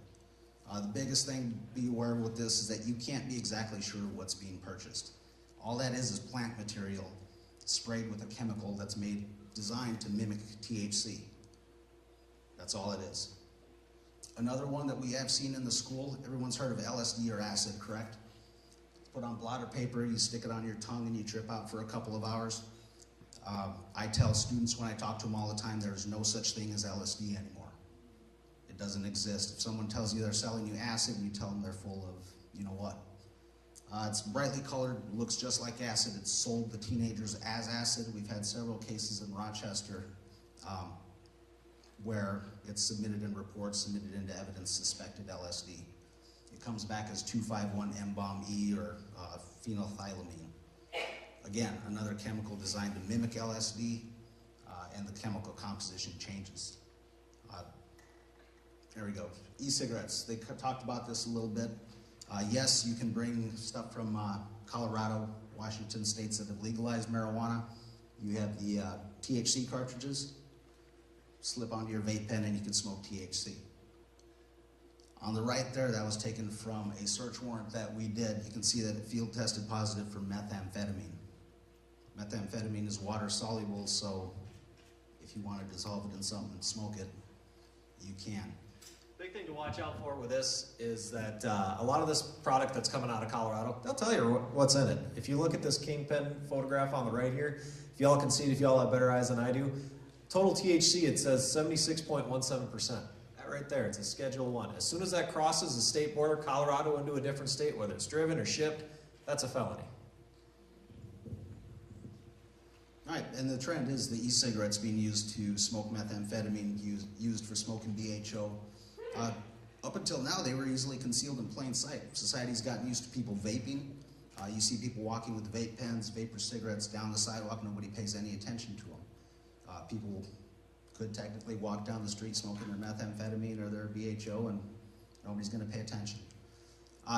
The biggest thing to be aware of with this is that you can't be exactly sure what's being purchased. All that is plant material sprayed with a chemical that's designed to mimic THC. That's all it is. Another one that we have seen in the school, everyone's heard of LSD or acid, correct? It's put on blotter paper, you stick it on your tongue and you trip out for a couple of hours. I tell students when I talk to them all the time, there's no such thing as LSD anymore. It doesn't exist. If someone tells you they're selling you acid, you tell them they're full of, you know what. It's brightly colored, looks just like acid. It's sold to teenagers as acid. We've had several cases in Rochester where it's submitted in reports, submitted into evidence, suspected LSD. It comes back as 2,5-M-bomb-E or phenethylamine. Again, another chemical designed to mimic LSD, and the chemical composition changes. There we go. E-cigarettes, they talked about this a little bit. Yes, you can bring stuff from Colorado, Washington, states that have legalized marijuana. You have the THC cartridges. Slip onto your vape pen and you can smoke THC. On the right there, that was taken from a search warrant that we did. You can see that it field tested positive for methamphetamine. Methamphetamine is water soluble, so if you want to dissolve it in something and smoke it, you can. Big thing to watch out for with this is that a lot of this product that's coming out of Colorado, they'll tell you what's in it. If you look at this Kingpin photograph on the right here, if y'all can see it, if y'all have better eyes than I do, total THC, it says 76.17%. That right there, it's a Schedule 1. As soon as that crosses the state border, Colorado into a different state, whether it's driven or shipped, that's a felony. All right, and the trend is the e-cigarettes being used to smoke methamphetamine, used for smoking BHO. Up until now, they were easily concealed in plain sight. Society's gotten used to people vaping. You see people walking with vape pens, vapor cigarettes down the sidewalk. Nobody pays any attention to them. People could technically walk down the street smoking their methamphetamine or their BHO, and nobody's going to pay attention.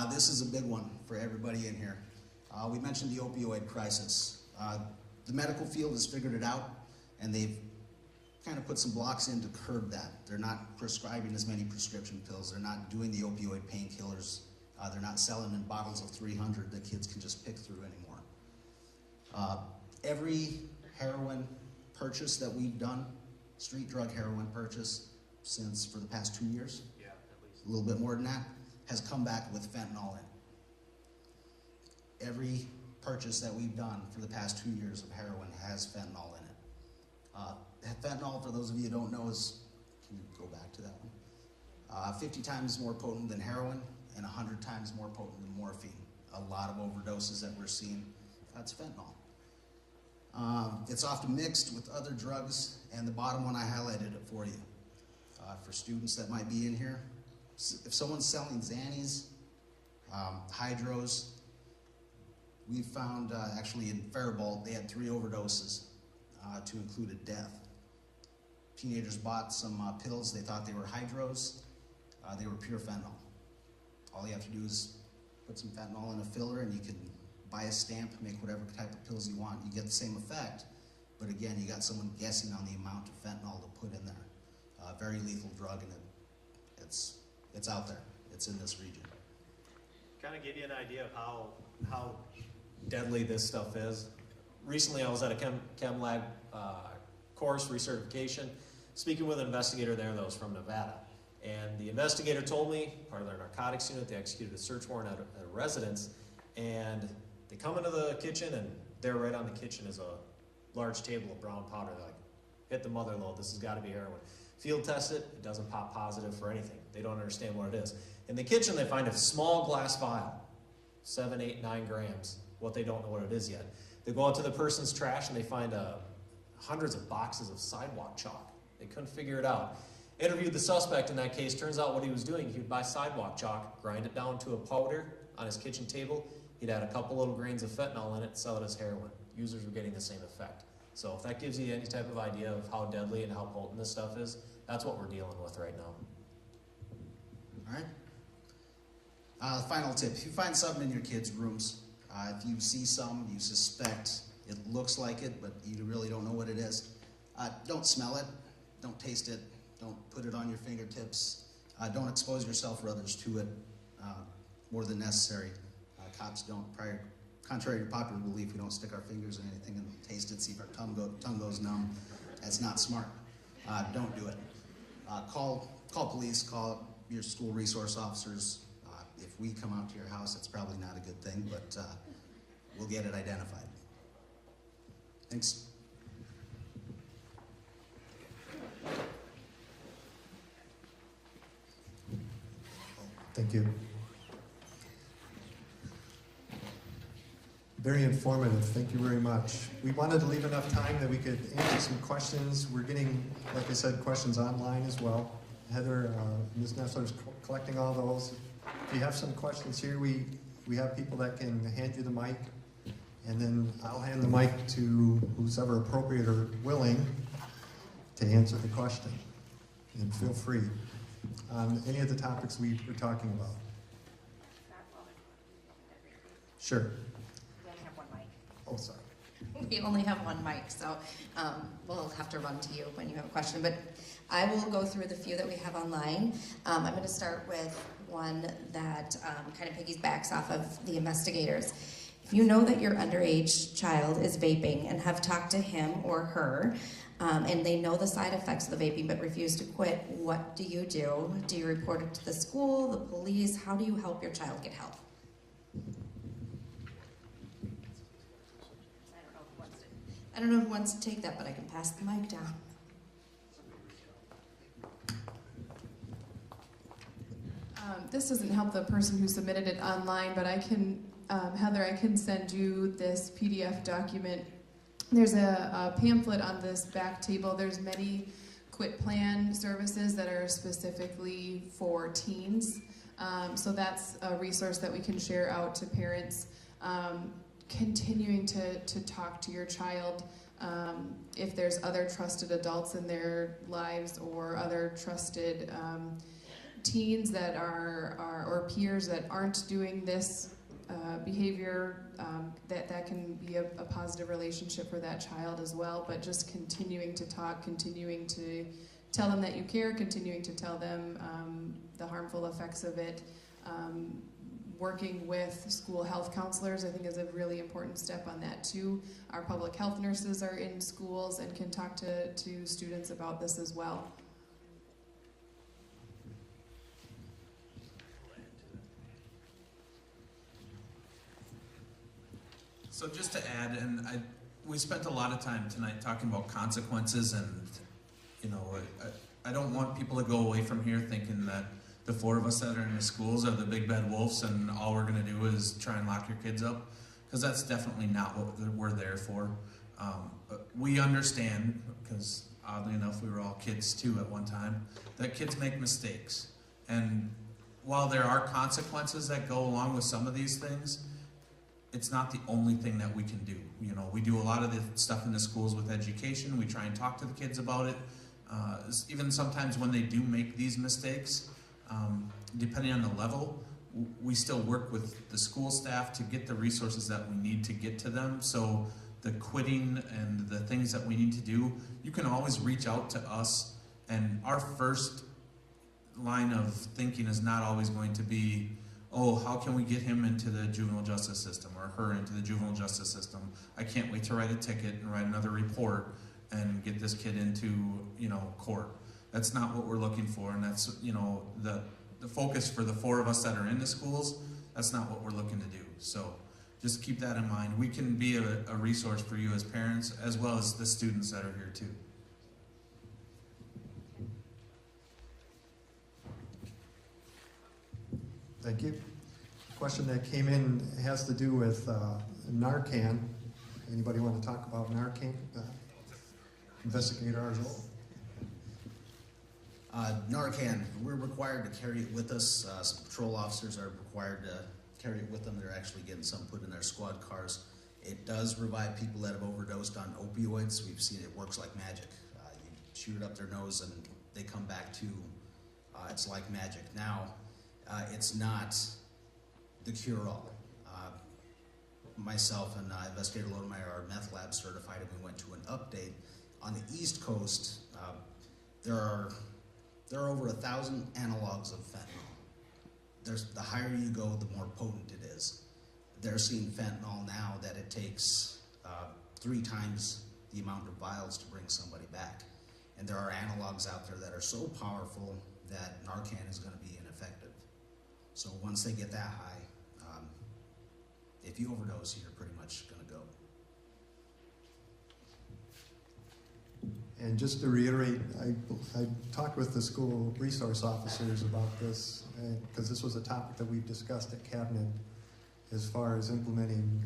This is a big one for everybody in here. We mentioned the opioid crisis. The medical field has figured it out, and they've kind of put some blocks in to curb that. They're not prescribing as many prescription pills. They're not doing the opioid painkillers. They're not selling in bottles of 300 that kids can just pick through anymore. Every heroin purchase that we've done, street drug heroin purchase, for the past 2 years, Yeah, at least. a little bit more than that, has come back with fentanyl in. Every purchase that we've done for the past 2 years of heroin has fentanyl in it. Fentanyl, for those of you who don't know, can you go back to that one? 50 times more potent than heroin and 100 times more potent than morphine. A lot of overdoses that we're seeing, that's fentanyl. It's often mixed with other drugs, and the bottom one I highlighted it for you. For students that might be in here, if someone's selling Xannies, Hydros, we found actually in Faribault, they had 3 overdoses to include a death. Teenagers bought some pills, they thought they were Hydros, they were pure fentanyl. All you have to do is put some fentanyl in a filler and you can buy a stamp, make whatever type of pills you want. You get the same effect, but again, you got someone guessing on the amount of fentanyl to put in there. Very lethal drug, and it's out there. It's in this region. Kind of give you an idea of how deadly this stuff is. Recently, I was at a chem lab course recertification, speaking with an investigator there that was from Nevada. And the investigator told me, part of their narcotics unit, they executed a search warrant at a residence, and they come into the kitchen, and there right on the kitchen is a large table of brown powder. They're like, hit the mother load, this has got to be heroin. Field test it, it doesn't pop positive for anything. They don't understand what it is. In the kitchen, they find a small glass vial, 7, 8, 9 grams. What they don't know what it is yet. They go out to the person's trash and they find hundreds of boxes of sidewalk chalk. They couldn't figure it out. Interviewed the suspect in that case. Turns out what he was doing, he would buy sidewalk chalk, grind it down to a powder on his kitchen table. He'd add a couple little grains of fentanyl in it, sell it as heroin. Users were getting the same effect. So if that gives you any type of idea of how deadly and how potent this stuff is, that's what we're dealing with right now. All right. Final tip, if you find something in your kids' rooms, if you see some, you suspect it looks like it, but you really don't know what it is, don't smell it, don't taste it, don't put it on your fingertips, don't expose yourself or others to it more than necessary. Cops don't, contrary to popular belief, we don't stick our fingers in anything and taste it, see if our tongue goes numb. That's not smart. Don't do it. Call police, call your school resource officers. If we come out to your house, it's probably not a good thing, but we'll get it identified. Thanks. Thank you. Very informative. Thank you very much. We wanted to leave enough time that we could answer some questions. We're getting, like I said, questions online as well. Heather, Ms. Nessler is collecting all those. If you have some questions here, we have people that can hand you the mic, and then I'll hand the mic to who's ever appropriate or willing to answer the question. And feel free on any of the topics we were talking about. Sure. Oh, sorry. We only have one mic, so we'll have to run to you when you have a question. But I will go through the few that we have online. I'm going to start with one that kind of piggybacks off of the investigators. If you know that your underage child is vaping and have talked to him or her, and they know the side effects of the vaping but refuse to quit, what do you do? Do you report it to the school, the police? How do you help your child get help? I don't know who wants to take that, but I can pass the mic down. This doesn't help the person who submitted it online, but I can, Heather, I can send you this PDF document. There's a pamphlet on this back table. There's many quit plan services that are specifically for teens. So that's a resource that we can share out to parents. Continuing to talk to your child, if there's other trusted adults in their lives or other trusted teens that are or peers that aren't doing this behavior, that can be a positive relationship for that child as well. But just continuing to talk, continuing to tell them that you care, continuing to tell them the harmful effects of it. Working with school health counselors, I think, is a really important step on that too. Our public health nurses are in schools and can talk to students about this as well. So just to add, and we spent a lot of time tonight talking about consequences, and I don't want people to go away from here thinking that the 4 of us that are in the schools are the big bad wolves and all we're going to do is try and lock your kids up, because that's definitely not what we're there for. We understand, because oddly enough, we were all kids too at one time, that kids make mistakes. And while there are consequences that go along with some of these things, it's not the only thing that we can do. You know, we do a lot of the stuff in the schools with education. We try and talk to the kids about it. Even sometimes when they do make these mistakes, depending on the level, we still work with the school staff to get the resources that we need to get to them. So the quitting and the things that we need to do, you can always reach out to us, and our first line of thinking is not always going to be, oh, how can we get him into the juvenile justice system or her into the juvenile justice system? I can't wait to write a ticket and write another report and get this kid into, you know, court. That's not what we're looking for, and that's, you know, the focus for the 4 of us that are in the schools. That's not what we're looking to do. So just keep that in mind. We can be a resource for you as parents, as well as the students that are here too. Thank you. Question that came in has to do with Narcan. Anybody want to talk about Narcan? Investigator Arzola. Narcan, we're required to carry it with us. Some patrol officers are required to carry it with them. They're actually getting some put in their squad cars. It does revive people that have overdosed on opioids. We've seen it works like magic. You shoot it up their nose and they come back to, it's like magic. Now, it's not the cure-all. Myself and Investigator Lodemeyer are meth lab certified, and we went to an update. On the East Coast, there are over 1,000 analogs of fentanyl. The higher you go, the more potent it is. They're seeing fentanyl now that it takes 3 times the amount of vials to bring somebody back. And there are analogs out there that are so powerful that Narcan is going to be ineffective. So once they get that high, if you overdose, you're pretty much going to go. And just to reiterate, I talked with the school resource officers about this, because this was a topic that we've discussed at Cabinet as far as implementing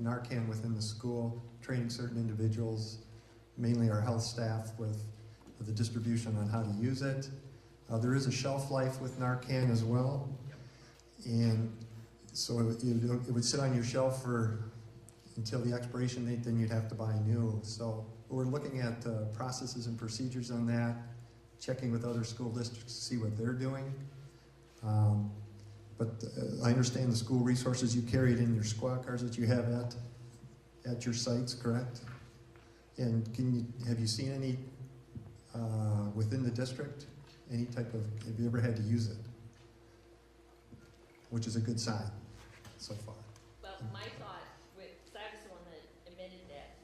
Narcan within the school, training certain individuals, mainly our health staff, with the distribution on how to use it. There is a shelf life with Narcan as well, and so it would sit on your shelf until the expiration date, then you'd have to buy new. So we're looking at processes and procedures on that, checking with other school districts to see what they're doing. But I understand the school resources, you carry it in your squad cars that you have at your sites, correct? And have you seen any within the district? Any type of, have you ever had to use it? Which is a good sign so far. Well, my thought, because I was the one that admitted that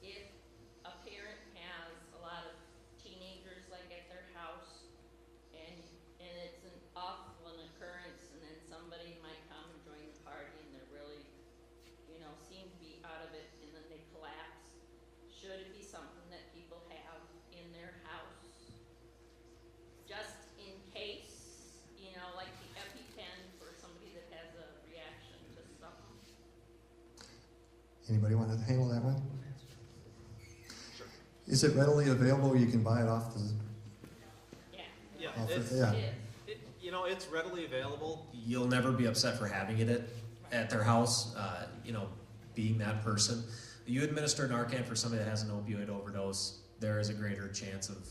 if a parent has a lot of teenagers like at their house, and it's an awful occurrence, and then somebody might come and join the party, and they're really, you know, seem to be out of it, and then they collapse. Should it be something that people have in their house, just in case, you know, like the EpiPen for somebody that has a reaction to something? Anybody want to handle that one? Sure. Is it readily available? You can buy it off the... Yeah, It is. It's readily available. You'll never be upset for having it at their house, being that person. You administer Narcan for somebody that has an opioid overdose, there is a greater chance of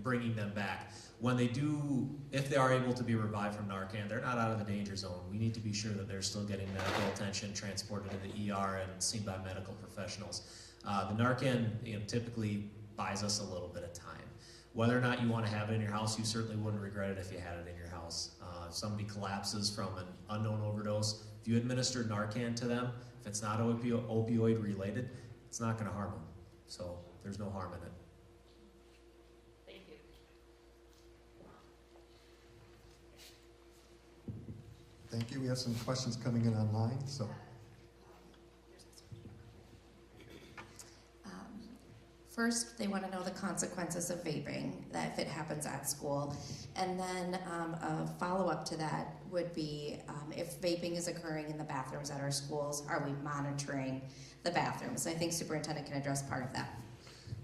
bringing them back. When they do, if they are able to be revived from Narcan, they're not out of the danger zone. We need to be sure that they're still getting medical attention, transported to the ER, and seen by medical professionals. The Narcan typically buys us a little bit of time. Whether or not you want to have it in your house, you certainly wouldn't regret it if you had it in your house. If somebody collapses from an unknown overdose, if you administer Narcan to them, if it's not opioid related, it's not going to harm them. So there's no harm in it. Thank you. Thank you. We have some questions coming in online, so. First, they want to know the consequences of vaping, that if it happens at school. And then a follow-up to that would be if vaping is occurring in the bathrooms at our schools, are we monitoring the bathrooms? I think Superintendent can address part of that.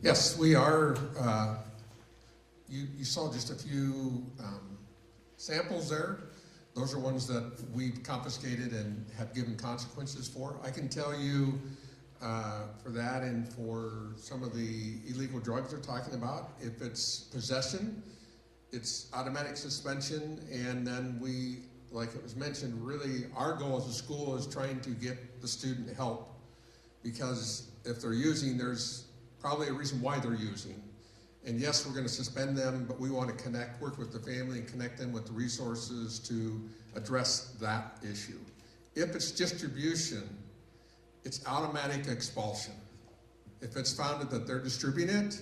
Yes, we are. You saw just a few samples there. Those are ones that we've confiscated and have given consequences for. I can tell you for that and for some of the illegal drugs they're talking about, if it's possession, it's automatic suspension, and then we, like it was mentioned, really our goal as a school is trying to get the student help, because if they're using, there's probably a reason why they're using. And yes, we're going to suspend them, but we want to work with the family and connect them with the resources to address that issue. If it's distribution, it's automatic expulsion. If it's found that they're distributing it,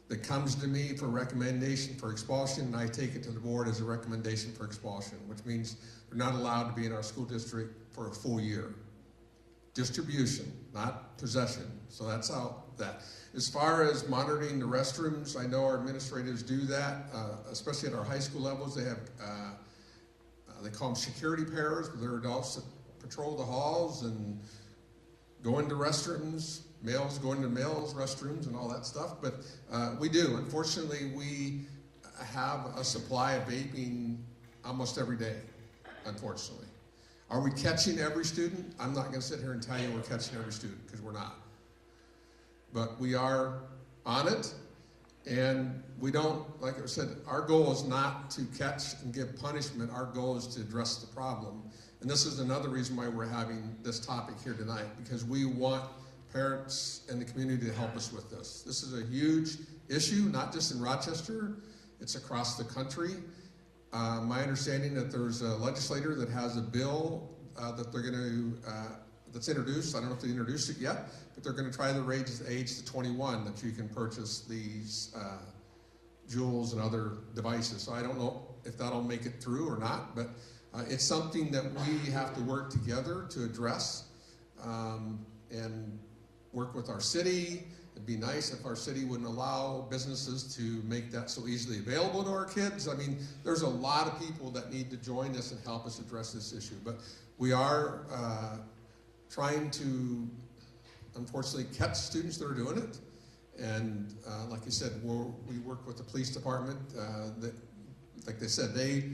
that comes to me for recommendation for expulsion, and I take it to the board as a recommendation for expulsion, which means they're not allowed to be in our school district for a full year. Distribution, not possession. So that's how that. As far as monitoring the restrooms, I know our administrators do that, especially at our high school levels. They have, they call them security pairs, but they're adults that patrol the halls and go into restrooms, males go into males' restrooms and all that stuff. But we do. Unfortunately, we have a supply of vaping almost every day, unfortunately. Are we catching every student? I'm not going to sit here and tell you we're catching every student, because we're not. But we are on it, and we don't, like I said, our goal is not to catch and give punishment. Our goal is to address the problem. And this is another reason why we're having this topic here tonight, because we want parents and the community to help us with this. This is a huge issue, not just in Rochester, it's across the country. My understanding that there's a legislator that has a bill that they're going to, that's introduced. I don't know if they introduced it yet, but they're going to try to raise the age to 21 that you can purchase these jewels and other devices. So I don't know if that'll make it through or not, but it's something that we have to work together to address and work with our city. It'd be nice if our city wouldn't allow businesses to make that so easily available to our kids. I mean, there's a lot of people that need to join us and help us address this issue. But we are trying to, unfortunately, catch students that are doing it. And like I said, we work with the police department. That, like they said, they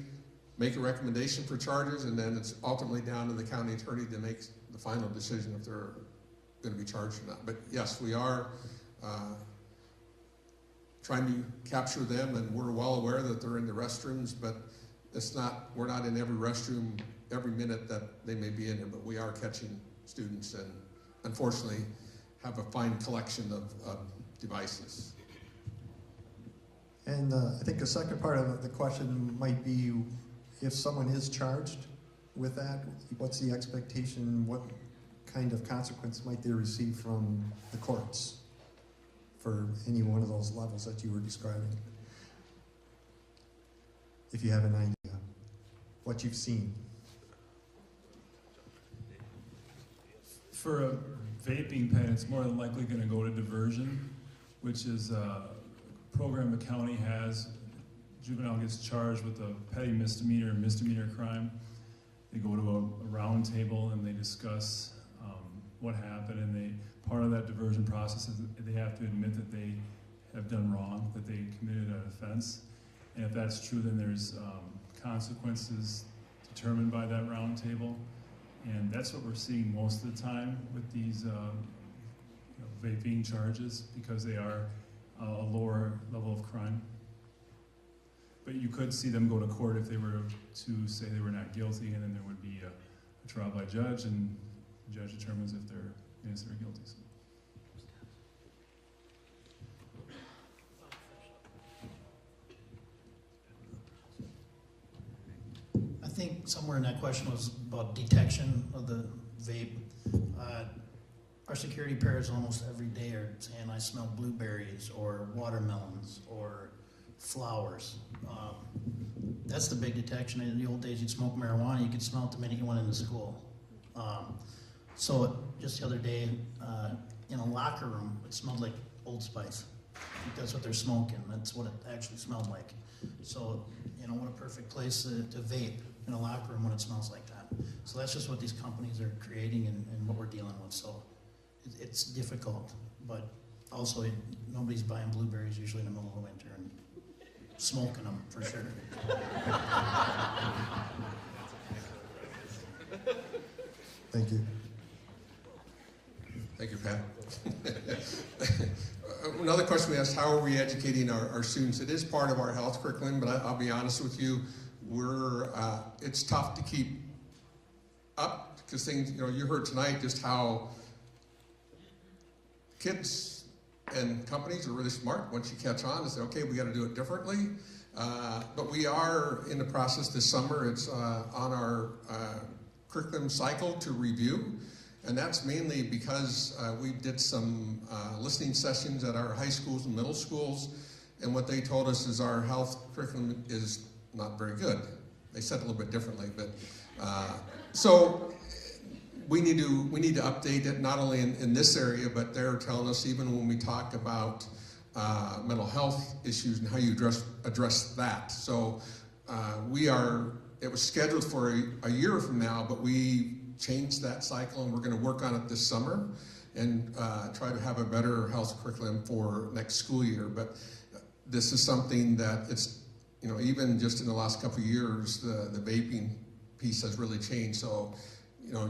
make a recommendation for charges, and then it's ultimately down to the county attorney to make the final decision if they're going to be charged or not. But yes, we are trying to capture them, and we're well aware that they're in the restrooms, but it's not, we're not in every restroom every minute that they may be in there, but we are catching students and unfortunately have a fine collection of devices. And I think the second part of the question might be, if someone is charged with that, what's the expectation, what kind of consequence might they receive from the courts for any one of those levels that you were describing? If you have an idea, what you've seen. For a vaping pen, it's more than likely going to go to diversion, which is a program the county has. Juvenile gets charged with a petty misdemeanor crime. They go to a round table and they discuss what happened, and part of that diversion process is that they have to admit that they have done wrong, that they committed an offense. And if that's true, then there's consequences determined by that round table. And that's what we're seeing most of the time with these vaping charges, because they are a lower level of crime. But you could see them go to court if they were to say they were not guilty, and then there would be a trial by judge, and the judge determines if they're innocent or guilty. So. I think somewhere in that question was about detection of the vape. Our security pairs almost every day are saying, I smell blueberries or watermelons or flowers. That's the big detection. In the old days, you'd smoke marijuana, you could smell it the minute you went into school. So just the other day, in a locker room, it smelled like Old Spice. I think that's what they're smoking. That's what it actually smelled like. So, you know, what a perfect place to vape in a locker room when it smells like that. So that's just what these companies are creating and what we're dealing with. So it's difficult, but also nobody's buying blueberries usually in the middle of winter and smoking them for sure. Thank you. Thank you, Pat. Another question we asked, how are we educating our students? It is part of our health curriculum, but I'll be honest with you, it's tough to keep up because things, you heard tonight just how kids and companies are really smart. Once you catch on and say, okay, we got to do it differently. But we are in the process this summer. It's on our curriculum cycle to review. And that's mainly because we did some listening sessions at our high schools and middle schools. And what they told us is our health curriculum is not very good. They said it a little bit differently, but so we need to update it not only in this area, but they're telling us even when we talk about mental health issues and how you address that. So it was scheduled for a year from now, but we changed that cycle and we're going to work on it this summer and try to have a better health curriculum for next school year. But this is something that it's, even just in the last couple of years, the vaping piece has really changed. So,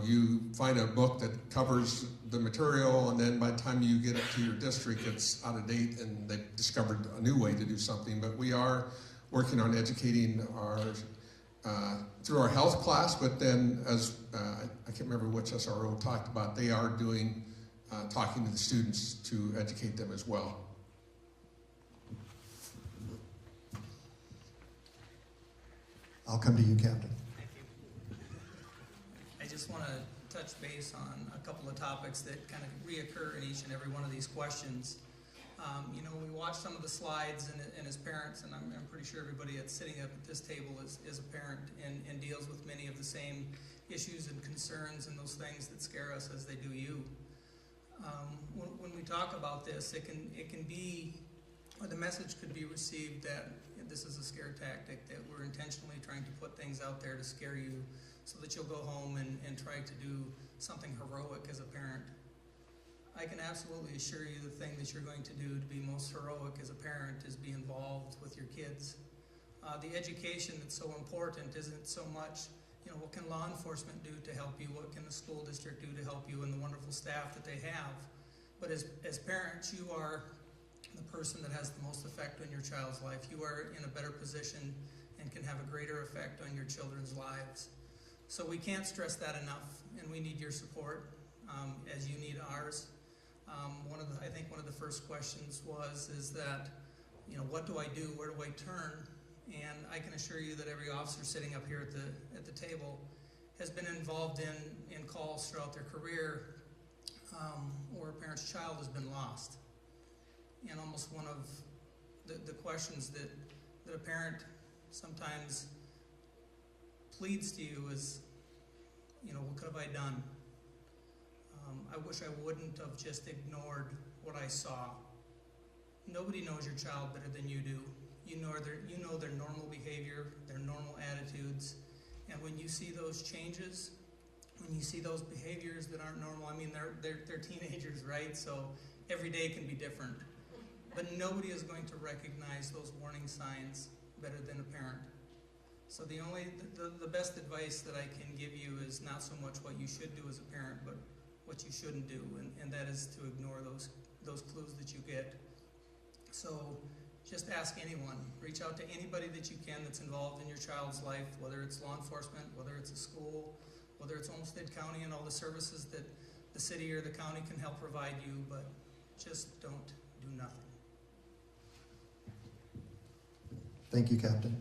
you find a book that covers the material and then by the time you get it to your district, it's out of date and they've discovered a new way to do something. But we are working on educating through our health class, but then as I can't remember which SRO talked about, they are doing talking to the students to educate them as well. I'll come to you, Captain. I just want to touch base on a couple of topics that kind of reoccur in each and every one of these questions. We watch some of the slides and as parents, and I'm pretty sure everybody that's sitting up at this table is a parent and deals with many of the same issues and concerns and those things that scare us as they do you. When we talk about this, it can be, or the message could be received that this is a scare tactic, that we're intentionally trying to put things out there to scare you so that you'll go home and try to do something heroic as a parent. I can absolutely assure you the thing that you're going to do to be most heroic as a parent is be involved with your kids. The education that's so important isn't so much, what can law enforcement do to help you, what can the school district do to help you, and the wonderful staff that they have. But as parents, you are the person that has the most effect on your child's life. You are in a better position and can have a greater effect on your children's lives. So we can't stress that enough, and we need your support as you need ours. I think one of the first questions is that, what do I do? Where do I turn? And I can assure you that every officer sitting up here at the table has been involved in calls throughout their career where a parent's child has been lost. And almost one of the questions that a parent sometimes pleads to you is, what could have I done? I wish I wouldn't have just ignored what I saw. Nobody knows your child better than you do. You know their normal behavior, their normal attitudes, and when you see those changes, when you see those behaviors that aren't normal, they're teenagers, right? So every day can be different. But nobody is going to recognize those warning signs better than a parent. So the best advice that I can give you is not so much what you should do as a parent, but what you shouldn't do, and that is to ignore those clues that you get. So just ask anyone. Reach out to anybody that you can that's involved in your child's life, whether it's law enforcement, whether it's a school, whether it's Olmsted County and all the services that the city or the county can help provide you, but just don't do nothing. Thank you, Captain.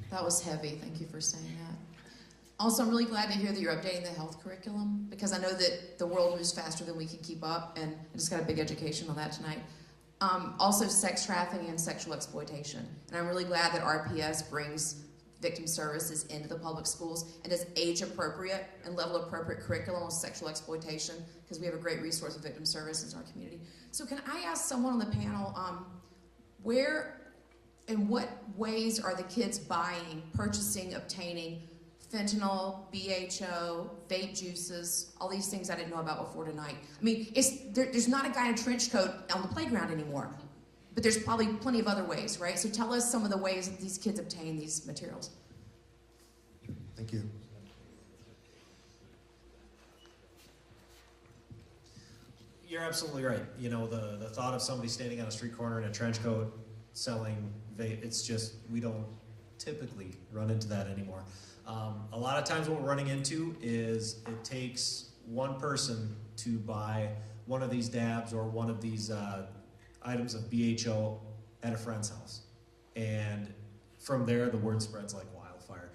That was heavy. Thank you for saying that. Also, I'm really glad to hear that you're updating the health curriculum because I know that the world moves faster than we can keep up, and I just got a big education on that tonight. Also, sex trafficking and sexual exploitation. And I'm really glad that RPS brings victim services into the public schools, and does age appropriate and level appropriate curriculum on sexual exploitation, because we have a great resource of victim services in our community. So can I ask someone on the panel, in what ways are the kids buying, purchasing, obtaining fentanyl, BHO, vape juices, all these things I didn't know about before tonight? I mean, there's not a guy in a trench coat on the playground anymore, but there's probably plenty of other ways, right? So tell us some of the ways that these kids obtain these materials. Thank you. You're absolutely right. You know, the thought of somebody standing on a street corner in a trench coat selling vape, it's just, we don't typically run into that anymore. A lot of times what we're running into is it takes one person to buy one of these dabs or one of these items of BHO at a friend's house. And from there, the word spreads like wildfire.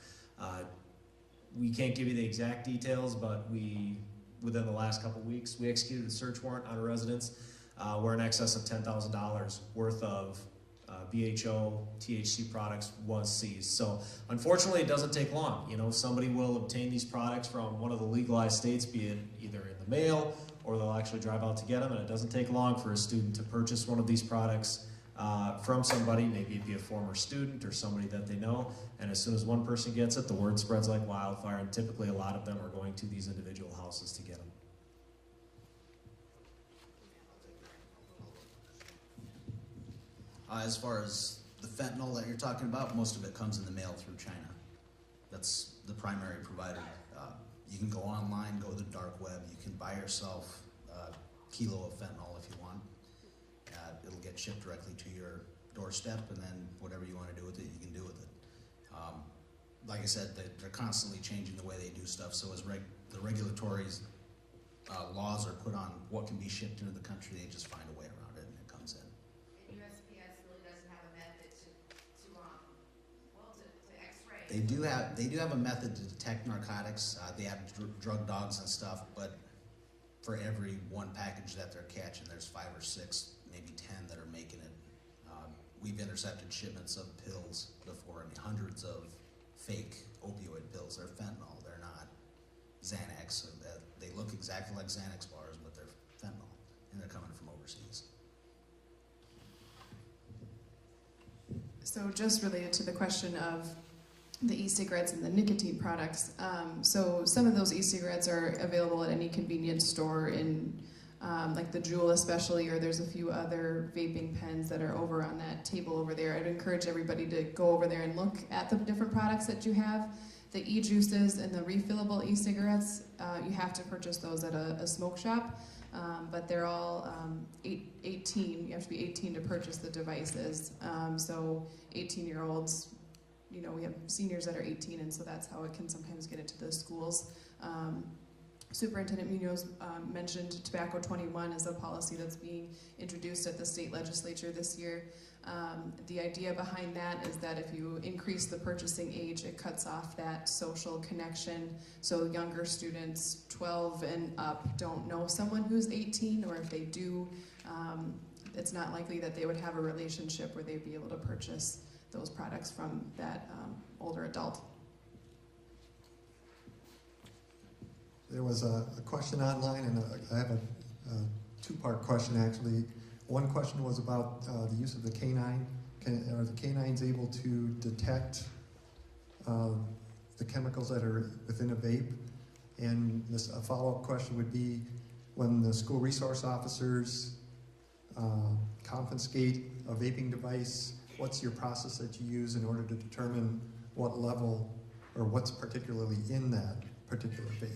We can't give you the exact details, but within the last couple weeks, we executed a search warrant on a residence where in excess of $10,000 worth of BHO, THC products was seized. So unfortunately, it doesn't take long. You know, somebody will obtain these products from one of the legalized states, be it either in the mail or they'll actually drive out to get them, and it doesn't take long for a student to purchase one of these products from somebody, maybe it be a former student or somebody that they know, and as soon as one person gets it, the word spreads like wildfire, and typically a lot of them are going to these individual houses to get them. As far as the fentanyl that you're talking about, most of it comes in the mail through China. That's the primary provider. You can go online, go to the dark web. You can buy yourself a kilo of fentanyl if you want. It'll get shipped directly to your doorstep, and then whatever you want to do with it, you can do with it. Like I said, they're constantly changing the way they do stuff, so as the regulatory laws are put on what can be shipped into the country, they just find a way around it, and it comes in. And USPS really doesn't have a method to x-ray. They do have a method to detect narcotics. They have drug dogs and stuff, but for every one package that they're catching, there's 5 or 6, maybe 10 that are making it. We've intercepted shipments of pills before, and hundreds of fake opioid pills. They're fentanyl. They're not Xanax. So they look exactly like Xanax bars, but they're fentanyl, and they're coming from overseas. So just related to the question of the e-cigarettes and the nicotine products, so some of those e-cigarettes are available at any convenience store in like the Jewel especially, or there's a few other vaping pens that are over on that table over there. I'd encourage everybody to go over there and look at the different products that you have. The e-juices and the refillable e-cigarettes, you have to purchase those at a smoke shop, but they're all 18. You have to be 18 to purchase the devices. So 18-year-olds, you know, we have seniors that are 18, and so that's how it can sometimes get into the schools. Superintendent Munoz mentioned Tobacco 21 is a policy that's being introduced at the state legislature this year. The idea behind that is that if you increase the purchasing age, it cuts off that social connection. So younger students, 12 and up, don't know someone who's 18, or if they do, it's not likely that they would have a relationship where they'd be able to purchase those products from that older adult. There was a question online, and I have a two-part question actually. One question was about the use of the canine. Are the canines able to detect the chemicals that are within a vape? And a follow-up question would be, when the school resource officers confiscate a vaping device, what's your process that you use in order to determine what level or what's particularly in that particular vape?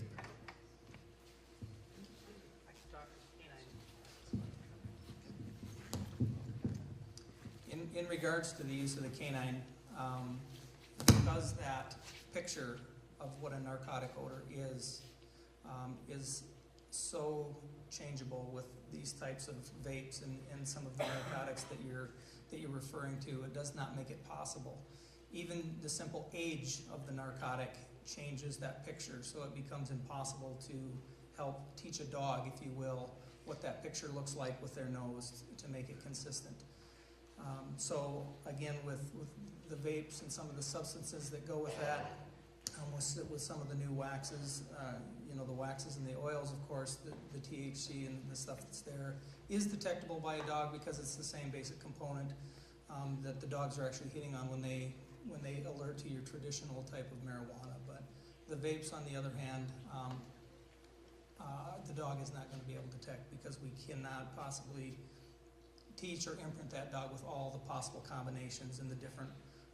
In regards to the use of the canine, because that picture of what a narcotic odor is so changeable with these types of vapes and some of the narcotics that you're referring to, it does not make it possible. Even the simple age of the narcotic changes that picture, so it becomes impossible to help teach a dog, if you will, what that picture looks like with their nose to make it consistent. So again, with the vapes and some of the substances that go with that, with some of the new waxes, you know, the waxes and the oils, of course, the THC and the stuff that's there is detectable by a dog because it's the same basic component that the dogs are actually hitting on when they alert to your traditional type of marijuana. But the vapes, on the other hand, the dog is not going to be able to detect because we cannot possibly teach or imprint that dog with all the possible combinations and the different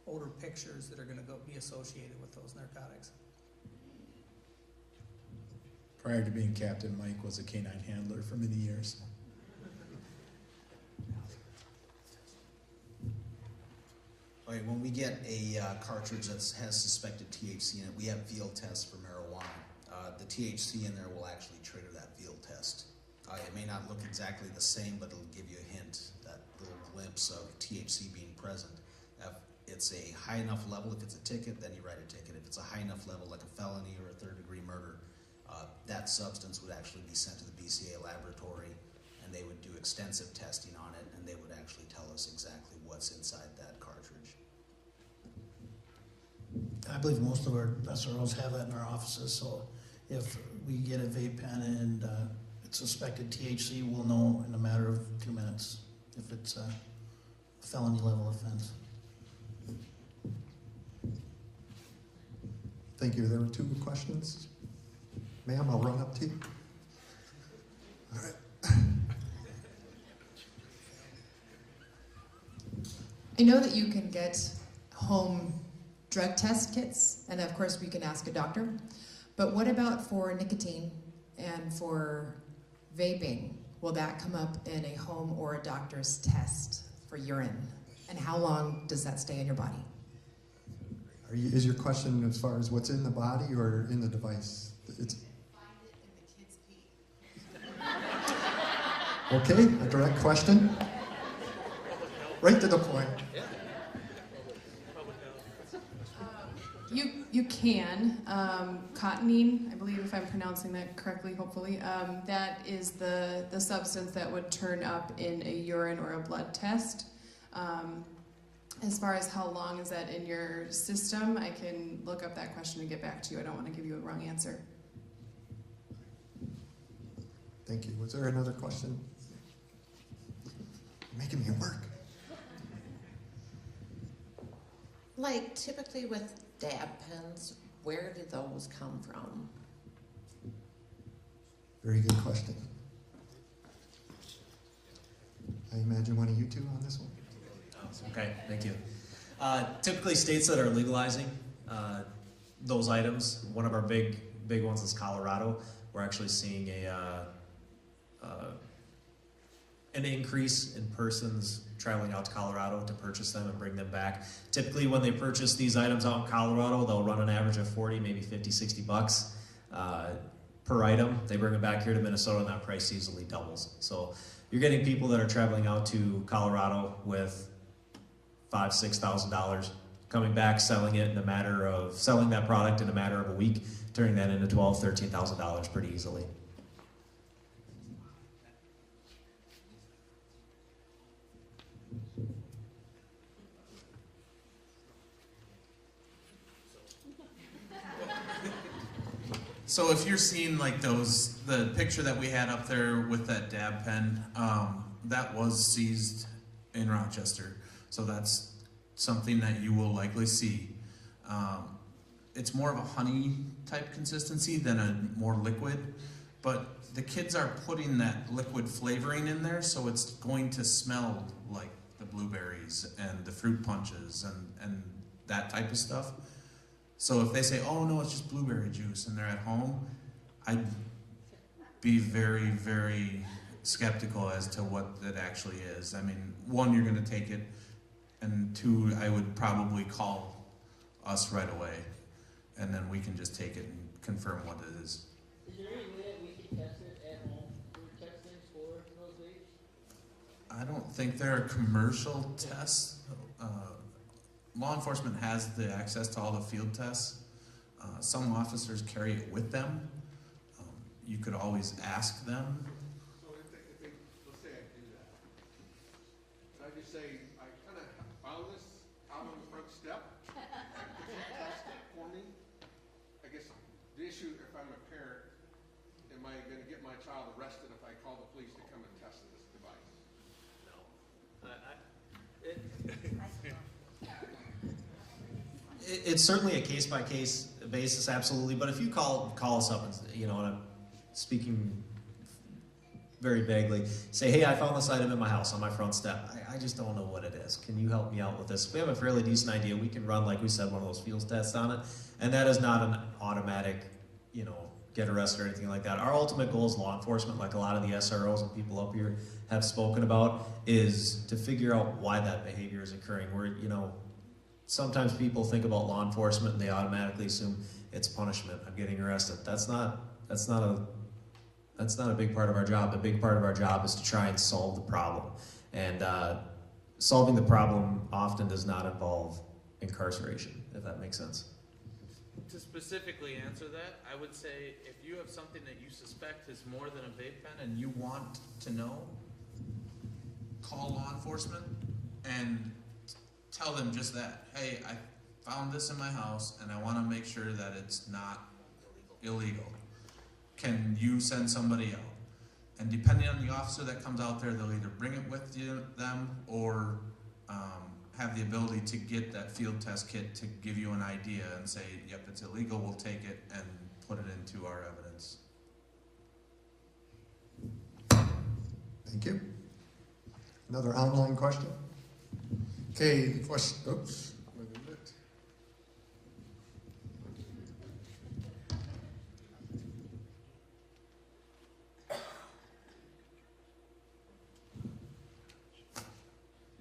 odor pictures that are going to be associated with those narcotics. Prior to being captain, Mike was a canine handler for many years. Okay, when we get a cartridge that has suspected THC in it, we have field tests for marijuana. The THC in there will actually trigger that field test. It may not look exactly the same, but it'll give you a hint, that little glimpse of THC being present. If it's a high enough level, if it's a ticket, then you write a ticket. If it's a high enough level, like a felony or a third-degree murder, that substance would actually be sent to the BCA laboratory, and they would do extensive testing on it, and they would actually tell us exactly what's inside that cartridge. I believe most of our SROs have that in our offices, so if we get a vape pen and it's suspected THC, we'll know in a matter of 2 minutes if it's a felony level offense. Thank you. There were 2 questions. Ma'am, I'll run up to you. All right. I know that you can get home drug test kits, and of course we can ask a doctor, but what about for nicotine and for vaping? Will that come up in a home or a doctor's test for urine? And how long does that stay in your body? Is your question as far as what's in the body or in the device? It's Find it in the kid's pee. okay, a direct question. Right to the point. You can. Cottonine, I believe if I'm pronouncing that correctly, hopefully, that is the substance that would turn up in a urine or a blood test. As far as how long is that in your system, I can look up that question and get back to you. I don't want to give you a wrong answer. Thank you. Was there another question? You're making me work. Like typically with dab pens, where do those come from? Very good question. I imagine one of you 2 on this one. Okay, thank you. Typically, states that are legalizing those items, one of our big ones is Colorado. We're actually seeing an increase in persons traveling out to Colorado to purchase them and bring them back. Typically, when they purchase these items out in Colorado, they'll run an average of 40, maybe 50, 60 bucks per item. They bring them back here to Minnesota, and that price easily doubles. So you're getting people that are traveling out to Colorado with $5,000, $6,000, coming back, selling that product in a matter of a week, turning that into $12,000, $13,000 pretty easily. So if you're seeing like the picture that we had up there with that dab pen, that was seized in Rochester. So that's something that you will likely see. It's more of a honey type consistency than a more liquid, but the kids are putting that liquid flavoring in there, so it's going to smell like the blueberries and the fruit punches and that type of stuff. So if they say, oh no, it's just blueberry juice, and they're at home, I'd be very, very skeptical as to what it actually is. I mean, 1, you're gonna take it, and 2, I would probably call us right away, and then we can just take it and confirm what it is. Is there any way that we can test it at home for testing for those vapes? I don't think there are commercial tests. Law enforcement has the access to all the field tests. Some officers carry it with them. You could always ask them. So if they let's say I do that, and I just say, I kind of found this out on the front step, issue if I'm a parent? Am I going to get my child arrested if I call the police to come and test this device? It's certainly a case-by-case basis, absolutely. But if you call us up and, and I'm speaking very vaguely, say, hey, I found this item in my house on my front step. I just don't know what it is. Can you help me out with this? If we have a fairly decent idea, we can run, like we said, one of those field tests on it. And that is not an automatic, get arrested or anything like that. Our ultimate goal as law enforcement, like a lot of the SROs and people up here have spoken about, is to figure out why that behavior is occurring. Where, sometimes people think about law enforcement and they automatically assume it's punishment. I'm getting arrested. That's not a big part of our job. The big part of our job is to try and solve the problem. And solving the problem often does not involve incarceration, if that makes sense. To specifically answer that, I would say if you have something that you suspect is more than a vape pen and you want to know, call law enforcement and tell them just that. Hey, I found this in my house and I want to make sure that it's not illegal. Can you send somebody out? And depending on the officer that comes out there, they'll either bring it with them or have the ability to get that field test kit to give you an idea and say, yep, it's illegal, we'll take it and put it into our evidence. Thank you. Another online question? Okay, question, oops. Wait a minute.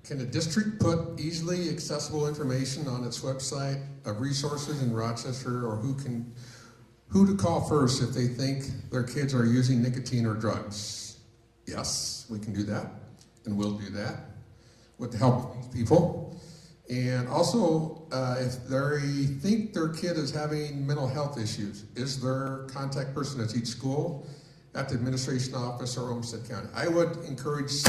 Can a district put easily accessible information on its website of resources in Rochester, or who to call first if they think their kids are using nicotine or drugs? Yes, we can do that, and we'll do that with the help of these people. And also, if they think their kid is having mental health issues, is there a contact person at each school, at the administration office, or Olmsted County? I would encourage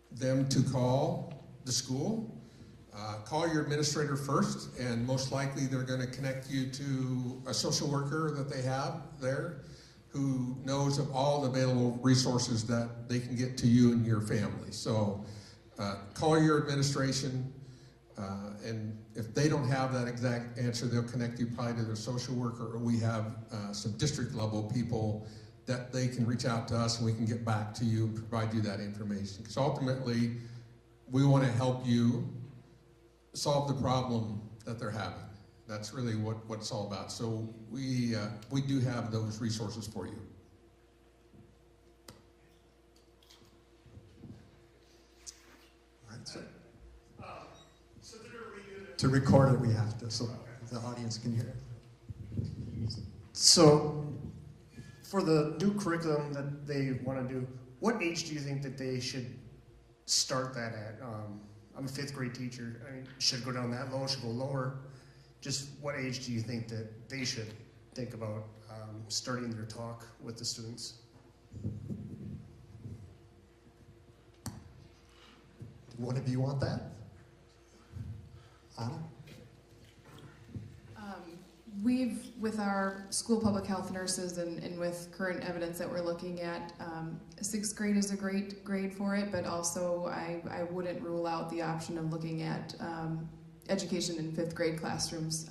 them to call the school. Call your administrator first, and most likely they're going to connect you to a social worker that they have there who knows of all the available resources that they can get to you and your family. So call your administration, and if they don't have that exact answer, they'll connect you probably to their social worker, or we have some district level people that they can reach out to us and we can get back to you and provide you that information. Because ultimately, we want to help you solve the problem that they're having. That's really what it's all about. So we do have those resources for you. All right, so to record it, we have to, so the audience can hear it. So, for the new curriculum that they want to do, what age do you think that they should start that at? I'm a 5th grade teacher. I mean, should it go down that low? Should it go lower? Just what age do you think that they should think about starting their talk with the students? Do one of you want that? Anna? We've, with our school public health nurses and with current evidence that we're looking at, 6th grade is a great grade for it, but also I wouldn't rule out the option of looking at education in 5th grade classrooms.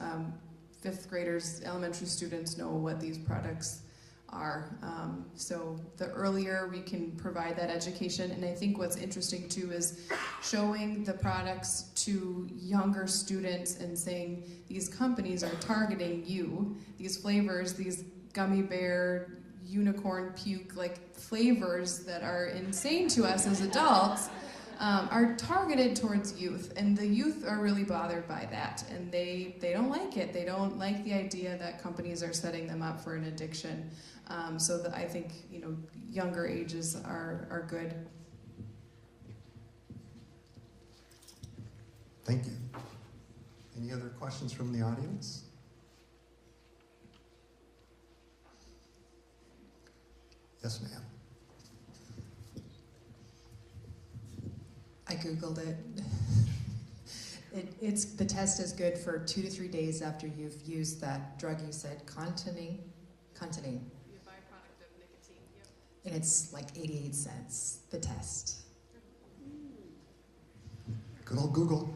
5th graders, elementary students know what these products are. So the earlier we can provide that education, and I think what's interesting too is showing the products to younger students and saying these companies are targeting you. These flavors, these gummy bear, unicorn puke like flavors that are insane to us as adults are targeted towards youth, and the youth are really bothered by that, and they don't like it. They don't like the idea that companies are setting them up for an addiction. So that I think younger ages are good. Thank you. Any other questions from the audience? Yes, ma'am. I Googled it. The test is good for 2 to 3 days after you've used that drug you said, Continine. The byproduct of nicotine. Yep. And it's like 88 cents, the test. Good old Google.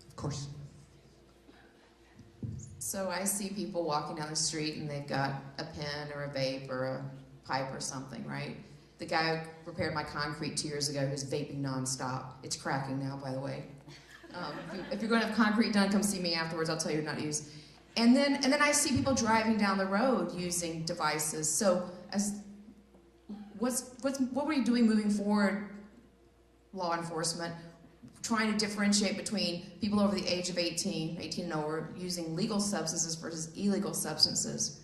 Of course. So I see people walking down the street and they've got a pen or a vape or a pipe or something, right? The guy who repaired my concrete 2 years ago who's vaping nonstop. It's cracking now, by the way. If you're going to have concrete done, come see me afterwards. I'll tell you not to use. And then I see people driving down the road using devices. So what were you doing moving forward, law enforcement, trying to differentiate between people over the age of 18 and over, using legal substances versus illegal substances?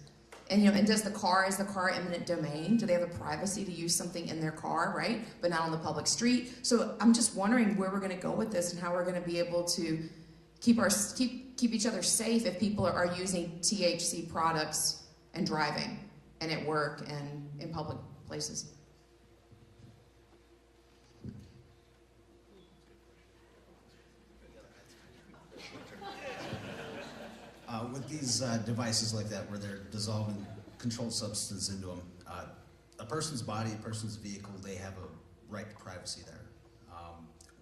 And is the car eminent domain? Do they have the privacy to use something in their car, right? But not on the public street. So I'm just wondering where we're going to go with this and how we're going to be able to keep each other safe if people are using THC products and driving and at work and in public places. With these devices like that, where they're dissolving controlled substance into them, a person's body, a person's vehicle, they have a right to privacy there.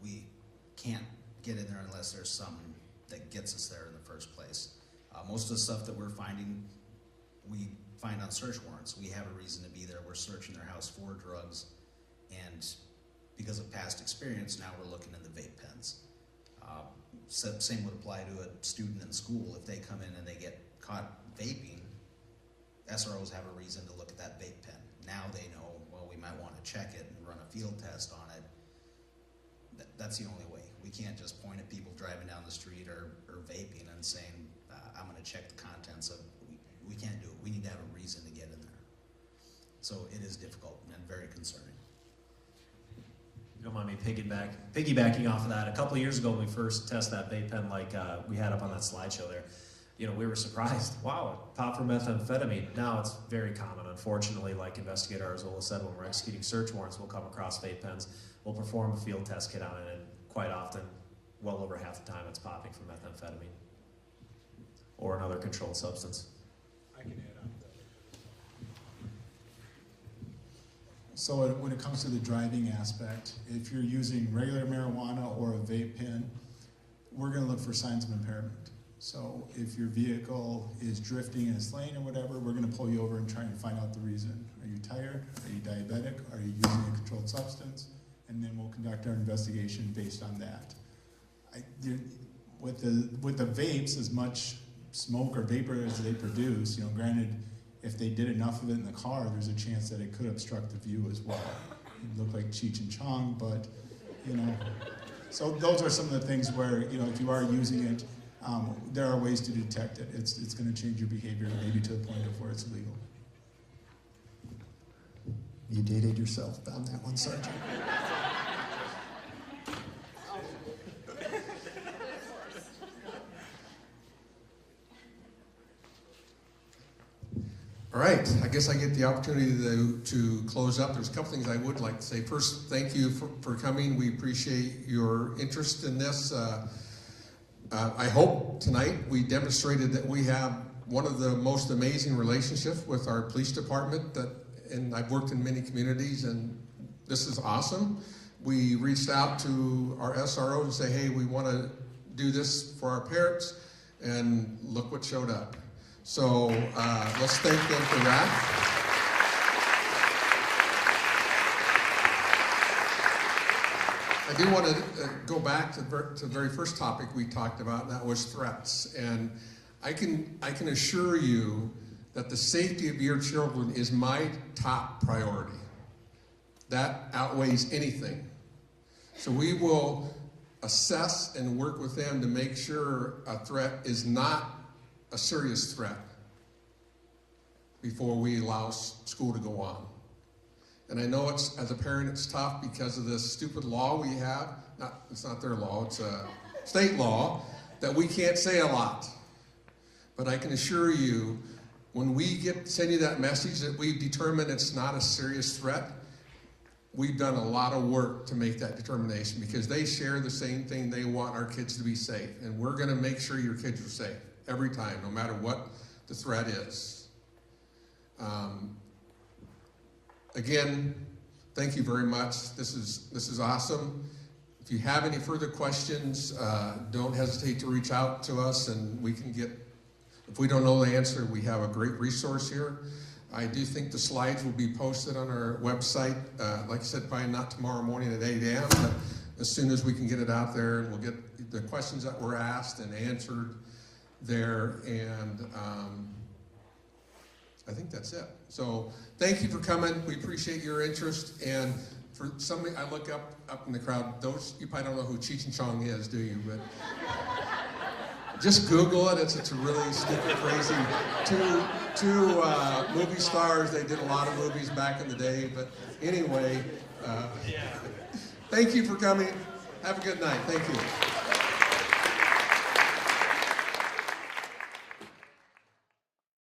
We can't get in there unless there's something that gets us there in the first place. Most of the stuff that we're finding, we find on search warrants. We have a reason to be there. We're searching their house for drugs, and because of past experience, now we're looking in the vape pens. Same would apply to a student in school. If they come in and they get caught vaping, SROs have a reason to look at that vape pen. Now they know, well, we might want to check it and run a field test on it. That's the only way. We can't just point at people driving down the street or vaping and saying, I'm going to check the contents of it. We can't do it. We need to have a reason to get in there. So it is difficult and very concerning. You don't mind me piggybacking off of that. A couple of years ago when we first tested that vape pen like we had up on that slideshow there, we were surprised. Wow, it popped for methamphetamine. Now it's very common. Unfortunately, like Investigator Arzola said, when we're executing search warrants, we'll come across vape pens. We'll perform a field test kit on it, and quite often, well over half the time, it's popping for methamphetamine or another controlled substance. I can add on to that. So when it comes to the driving aspect, if you're using regular marijuana or a vape pen, we're going to look for signs of impairment. So if your vehicle is drifting in its lane or whatever, we're going to pull you over and try and find out the reason. Are you tired? Are you diabetic? Are you using a controlled substance? And then we'll conduct our investigation based on that. With the vapes, as much smoke or vapor as they produce, granted, if they did enough of it in the car, there's a chance that it could obstruct the view as well. It look like Cheech and Chong, but, so those are some of the things where, if you are using it, there are ways to detect it. It's going to change your behavior, maybe to the point of where it's illegal. You dated yourself on that one, Sergeant. All right, I guess I get the opportunity to close up. There's a couple things I would like to say. First, thank you for coming. We appreciate your interest in this. I hope tonight we demonstrated that we have one of the most amazing relationships with our police department, and I've worked in many communities, and this is awesome. We reached out to our SROs and say, hey, we want to do this for our parents, and look what showed up. So let's thank them for that. I do want to go back to the very first topic we talked about, and that was threats. And I can assure you that the safety of your children is my top priority. That outweighs anything. So we will assess and work with them to make sure a threat is not a serious threat before we allow school to go on. And I know as a parent it's tough because of this stupid law we have. It's not their law, it's a state law, that we can't say a lot. But I can assure you, When we send you that message that we've determined it's not a serious threat, we've done a lot of work to make that determination because they share the same thing. They want our kids to be safe. And we're going to make sure your kids are safe every time, no matter what the threat is. Again, thank you very much. This is awesome. If you have any further questions, don't hesitate to reach out to us, and we can get, if we don't know the answer, we have a great resource here. I do think the slides will be posted on our website. Like I said, probably not tomorrow morning at 8 a.m., but as soon as we can get it out there, and we'll get the questions that were asked and answered there. And I think that's it. So thank you for coming. We appreciate your interest. And for somebody, I look up in the crowd, those, you probably don't know who Cheech and Chong is, do you? But just Google it. It's a really stupid, crazy, two movie stars. They did a lot of movies back in the day. But anyway, thank you for coming. Have a good night. Thank you.